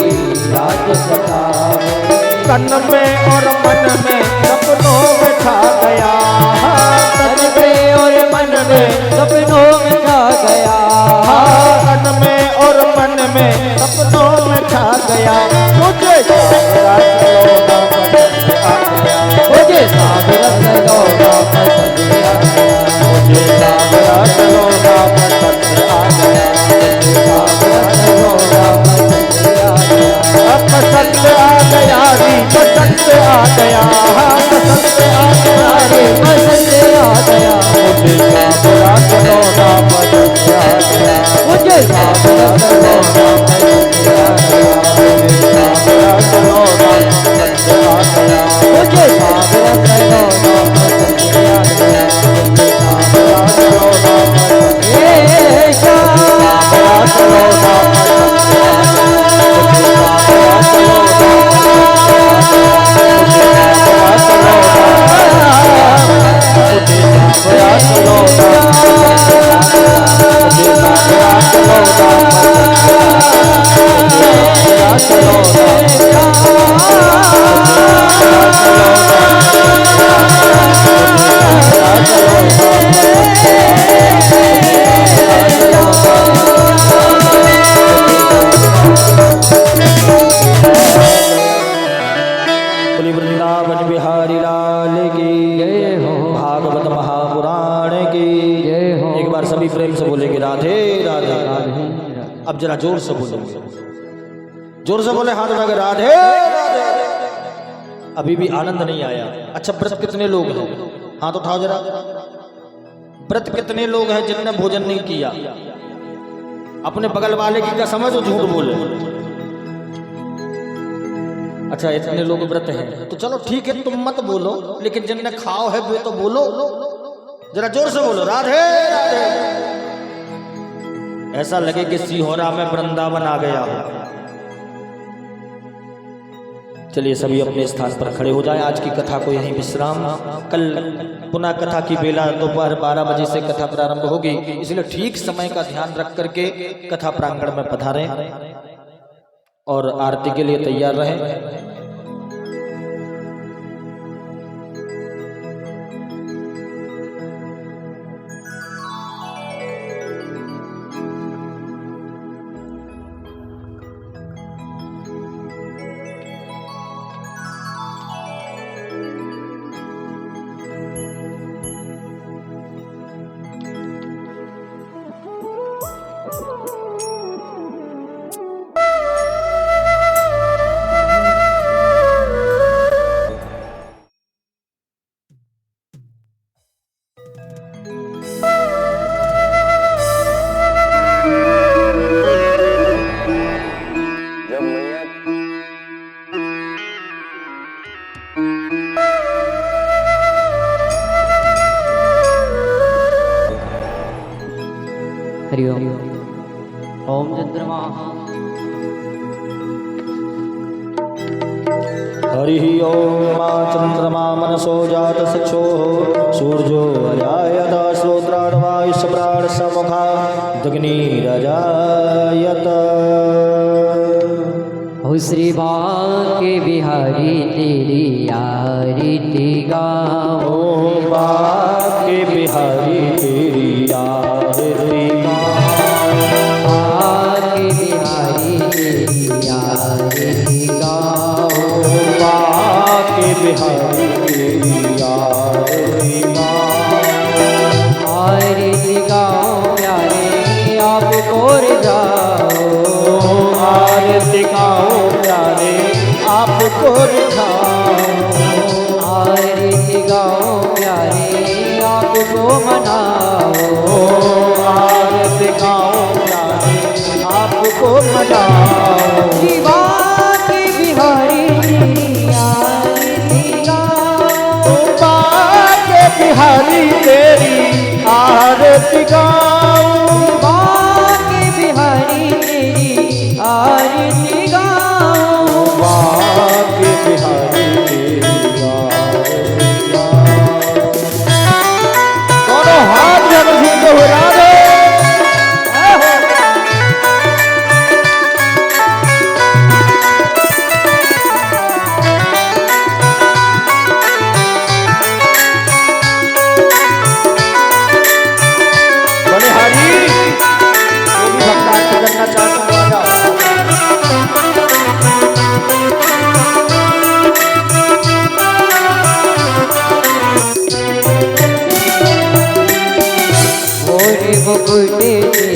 याद सतावे। तन में और मन में सपनों में छा गया, तन में और मन में सपनों में छा गया, तन में और मन में सपनों में छा गया। मुझे सावरा सलोना पसंद आ गया, मुझे सावरा सलोना पसंद आ गया, मुझे सावरा सलोना पसंद आ गया, सावरा सलोना पसंद आ गया, पसंद आ गया री पसंद आ गया, पसंद आ गया रे पसंद आ गया। मुझे सावरा सलोना पसंद आ गया, मुझे सावरा सलोना पसंद आ गया, मुझे सावरा सलोना पसंद आ गया, मुझे सावरा सलोना पसंद आ गया, सावरा सलोना पसंद ए सावरा सलोना पसंद आ गया, सावरा सलोना वृंदावन बिहारी लाल की जय हो, भागवत महापुराण की जय हो। एक बार सभी प्रेम से बोलेंगे राधे राधे। अब जरा जोर से बोलेंगे, जोर से बोले हाथ में राधे राधे। अभी भी आनंद नहीं आया। अच्छा, व्रत कितने लोग हैं? हाथ उठाओ जरा। व्रत कितने लोग हैं जिनने भोजन नहीं किया? अपने बगल वाले की कसम है जो झूठ बोले। अच्छा, इतने लोग व्रत हैं तो चलो ठीक है, तुम मत बोलो, लेकिन जिनने खाओ है वे तो बोलो। जरा जोर से बोलो राधे राधे। ऐसा लगे कि सिहोरा में वृंदावन आ गया हो। चलिए सभी अपने स्थान पर खड़े हो जाएं। आज की कथा को यहीं विश्राम। कल पुनः कथा की बेला दोपहर 12 बजे से कथा प्रारंभ होगी, इसलिए ठीक समय का ध्यान रख करके कथा प्रांगण में पधारें और आरती के लिए तैयार रहें। हरि ओम। ओम चंद्रमा हरि ओम। मा चंद्रमा मनसो जात सक्षो सूर्यो अजायत श्रोत्रार्वायुष्प्राण समुखा दग्निरजायत। हो श्री बांके बिहारी तेरी आरती गाओ। बांके बिहारी तेरी आरती बांके बिहारी तेरी आरती गाओ। बांके बिहारी तेरी आरती आरती गाओ प्यारे आपको रिझाओ। आरती गाओ प्यारे आपको रिझाओ। आरती गाओ प्यारे आपको मनाओ। आरती गाओ प्यारे आपको मनाओ। शिवा के बिहारी तेरी आरती गाओ। बांके बिहारी तेरी आरती गाओ। बांके बिहारी तेरी आरती गाओ। बांके बिहारी तेरी आरती गाओ। दोनों हाथ जब झूठे हो राधे। बलिहारी जो भी भक्त आरती करना चाहते हो आ जाओ। मोरे मुकुट तेरे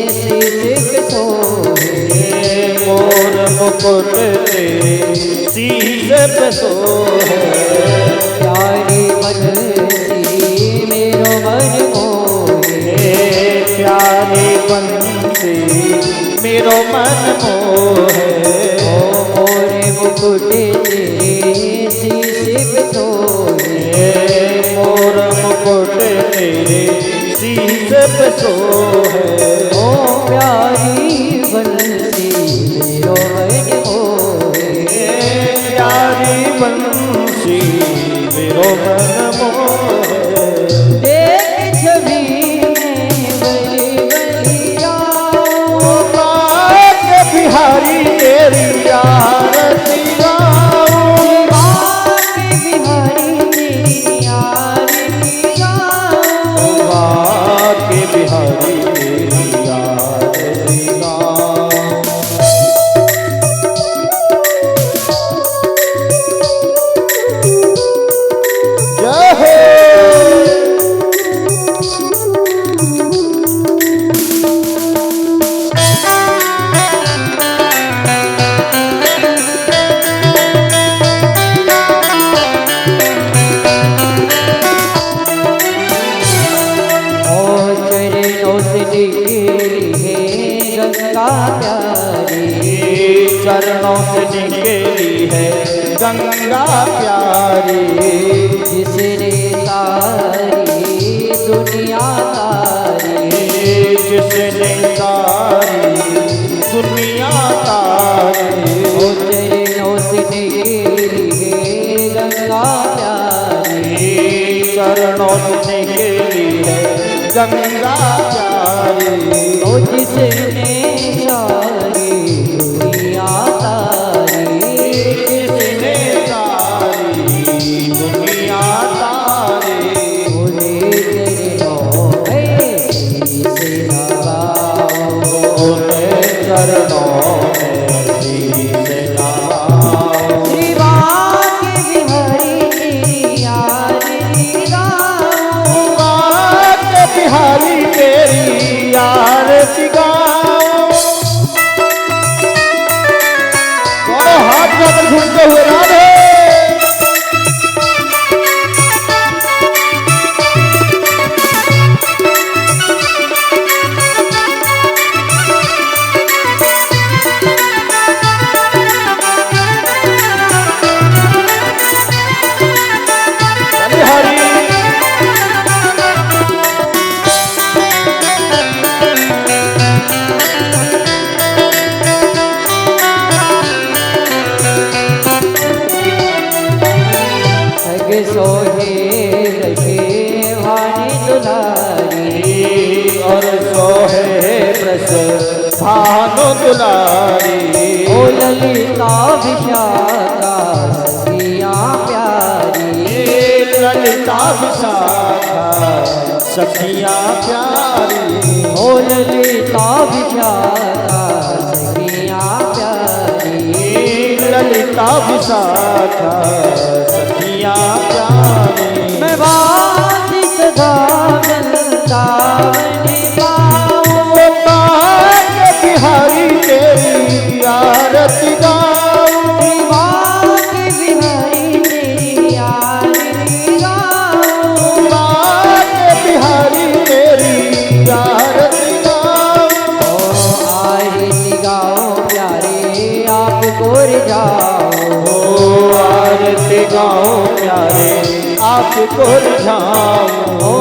शीश पे सोहे। मोर मुकुट तेरे शीश पे सोहे। प्यारी बंसी मेरो मन मोहे। प्यारी बंसी मेरो मन मोहे। ओ मोरे मुकुट तेरे शीश पे सोहे। मोर मुकुट तेरे शीश पे सोहे। ओ प्यारी बंसी मेरो मन मोहे। प्यारी बंसी मेरो मन मोहे। देख छवि में बलि बलि जाओ। बांके बिहारी तेरी आरती गाओ। बांके बिहारी तेरी आरती गाओ। बांके बिहारी तेरी आरती गाओ। जय हो। चरणों से निकली है गंगा प्यारी। जिसने सारी चले सारी दुनिया तारी ओ चरणों से तेरी है गंगा प्यारी चरणों से गिरी है गंगा प्यारी ओ जिसने सारी दुनिया तारी जिसने सारी दुनिया तारी ओरे चरणों में से लगाओ ओरे चरणों में शीश नवाओ श्री बांके बिहारी तेरी आरती गाओ बांके बिहारी तेरी आरती गाओ दोनों हाथ जोड़कर घूमते हुए राधे हरि ठग सोहे रखे वाणी दुलारी और सोहे प्रस भानु दुलारी ओ ललिता विशाखा सखिया प्यारी ललिता विशाखा सखिया प्यारी ओ ललिता विशाखा सखिया प्यारी ललिता विशाखा सखिया प्यारी मैं बाजी सदा वृंदावन पाऊं बांके बिहारी तेरी आरती गाऊं बांके बिहारी तेरी आरती गाऊं बांके बिहारी तेरी आरती गाऊं ओ आरती गाओ प्यारे आप गोर जाओ ओ आरती गाओ प्यारे आपको रिझाऊं ओ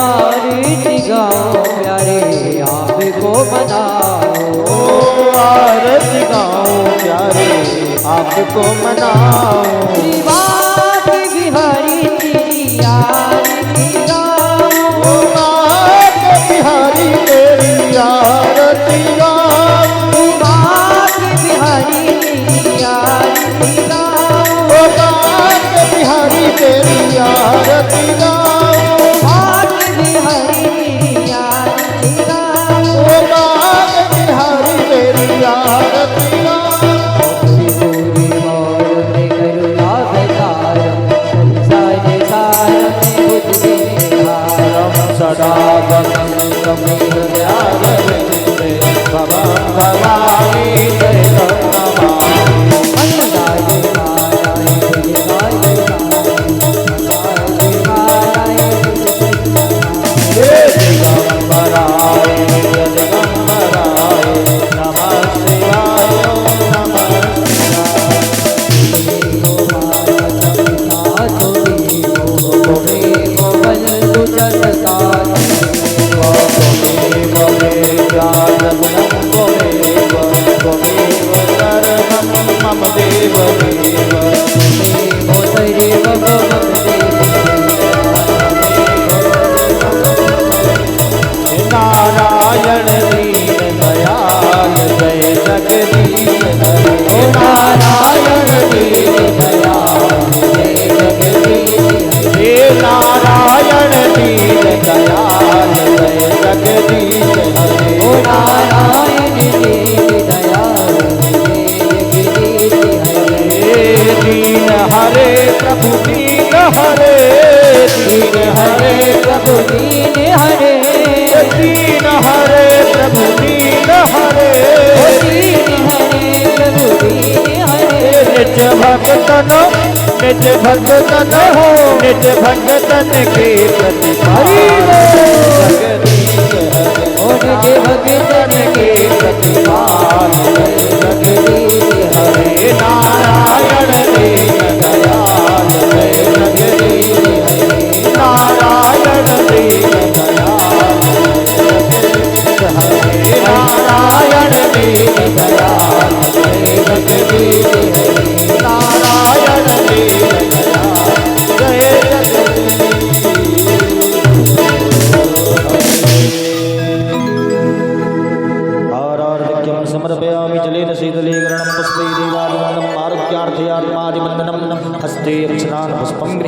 आरती गाओ प्यारे आपको मनाओ ओ आरती गाओ प्यारे आपको मनाऊं श्री बांके बिहारी तेरी आरती गाओ ओ बांके बिहारी तेरी आरती गाऊं बांके बिहारी तेरी आरती गाओ ओ बांके बिहारी तेरी आरती गाऊं बांके बिहारी तेरी आरती गाओ ओ बांके बिहारी तेरी आरती गाऊं पूरी गौर में करुणा भंडारम संसार सारम में बुद्धि निधारम सदा गंगमेव व्याघ्रे भवं भवानी जय नमामि मंदाय नारायण हे दिगंबराय दिगंबराय नमः शिवाय नमः शिवाय त्वमेव मे ज्ञानगुणं त्वमेव त्वमेव सर्वं मम देवदेव नारायण दीन दयाल जय जगदीश हरे हे नारायण दीन दयाल जय जगदीश हे नारायण दीन दयाल जय जगदीश हरे ओ नारायण देव दयाल हे दीन हरे प्रभु दीन हरे दीन हरे प्रभु दीन हरे दीन हरे प्रभु दीन हरे दीन हरे प्रभु दीन हरे निज भक्तन निज भक्तन हो निज भक्तन के प्रतिपाल जगदीश हरे ओ निज भक्तन के प्रतिपाल जगदीश हरे नारायण दीन दयाल जय जगदीश हरे नारायण दीन दयाल जय जगदीश हरे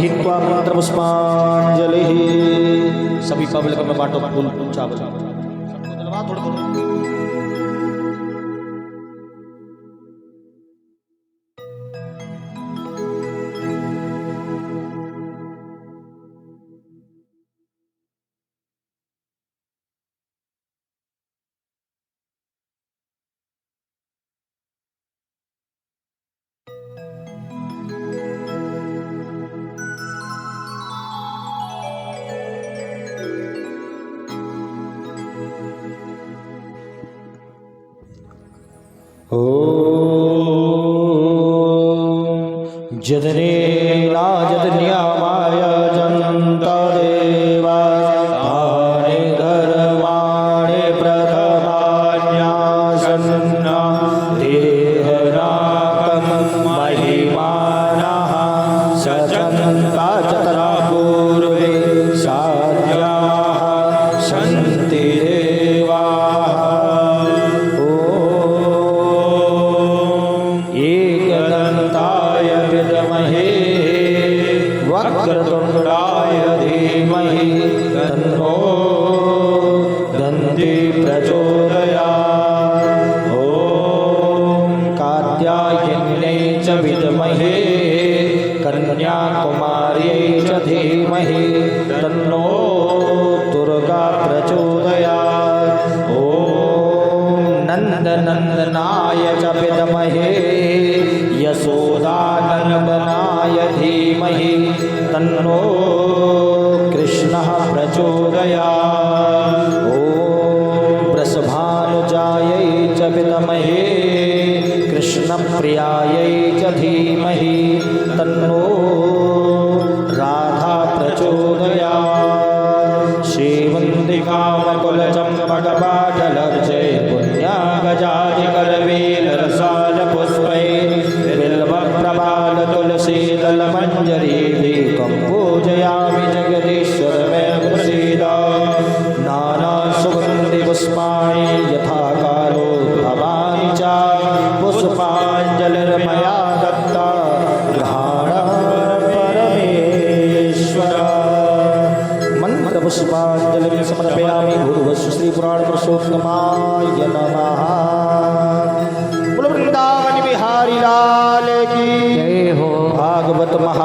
गृहीत्वा मंत्र पुष्पांजलि। सभी पब्लिक में बांटो फूल चावल सबको दिलवा थोड़ा थोड़ा। जदनेना जदन्यामाय जन्ता देवा तानि धर्माणि प्रथमान्यासन्ना देहनाकं महिमानः सचन्ता चतरा पूर्वे साध्याः सन्ति देवाः। एकदन्ताय विद्महे वक्रतुण्डाय धीमहि तन्नो दन्ति प्रचोदयात्। ॐ कात्यायन्यै च विद्महे कन्याकुमार्यै च धीमहि तन्नो दुर्गा प्रचोदयात्। ॐ नन्दनन्दनाय च विद्महे यशोदानन्दनाय धीमहि तन्नो कृष्णः प्रचोदयात्। ॐ वृषभानुजायै च विद्महे कृष्णप्रियायै च धीमहि तन्नो राधा प्रचोदयात्। श्रीवन्दिकामकुलचम्पकपाटलब्जे पुण्यागजादिकरवेलरसालपुष्पै बिल्वप्रपालतुलसीदलमञ्जरीभिः कम्पूजयामि जगदीश्वर मे प्रसीद। नानासुगन्धिपुष्पाणि यथा कालो भवानि च पुष्पाञ्जलिर्मया दत्ता गृहाण परमेश्वर। मंत्रपुष्पाञ्जलिं समर्पयामि। भूर्भुवस्सु श्रीपुराणपुरुषोत्तमाय नमः। बोलो वृंदावन बिहारी लाल की जय हो। भागवत महा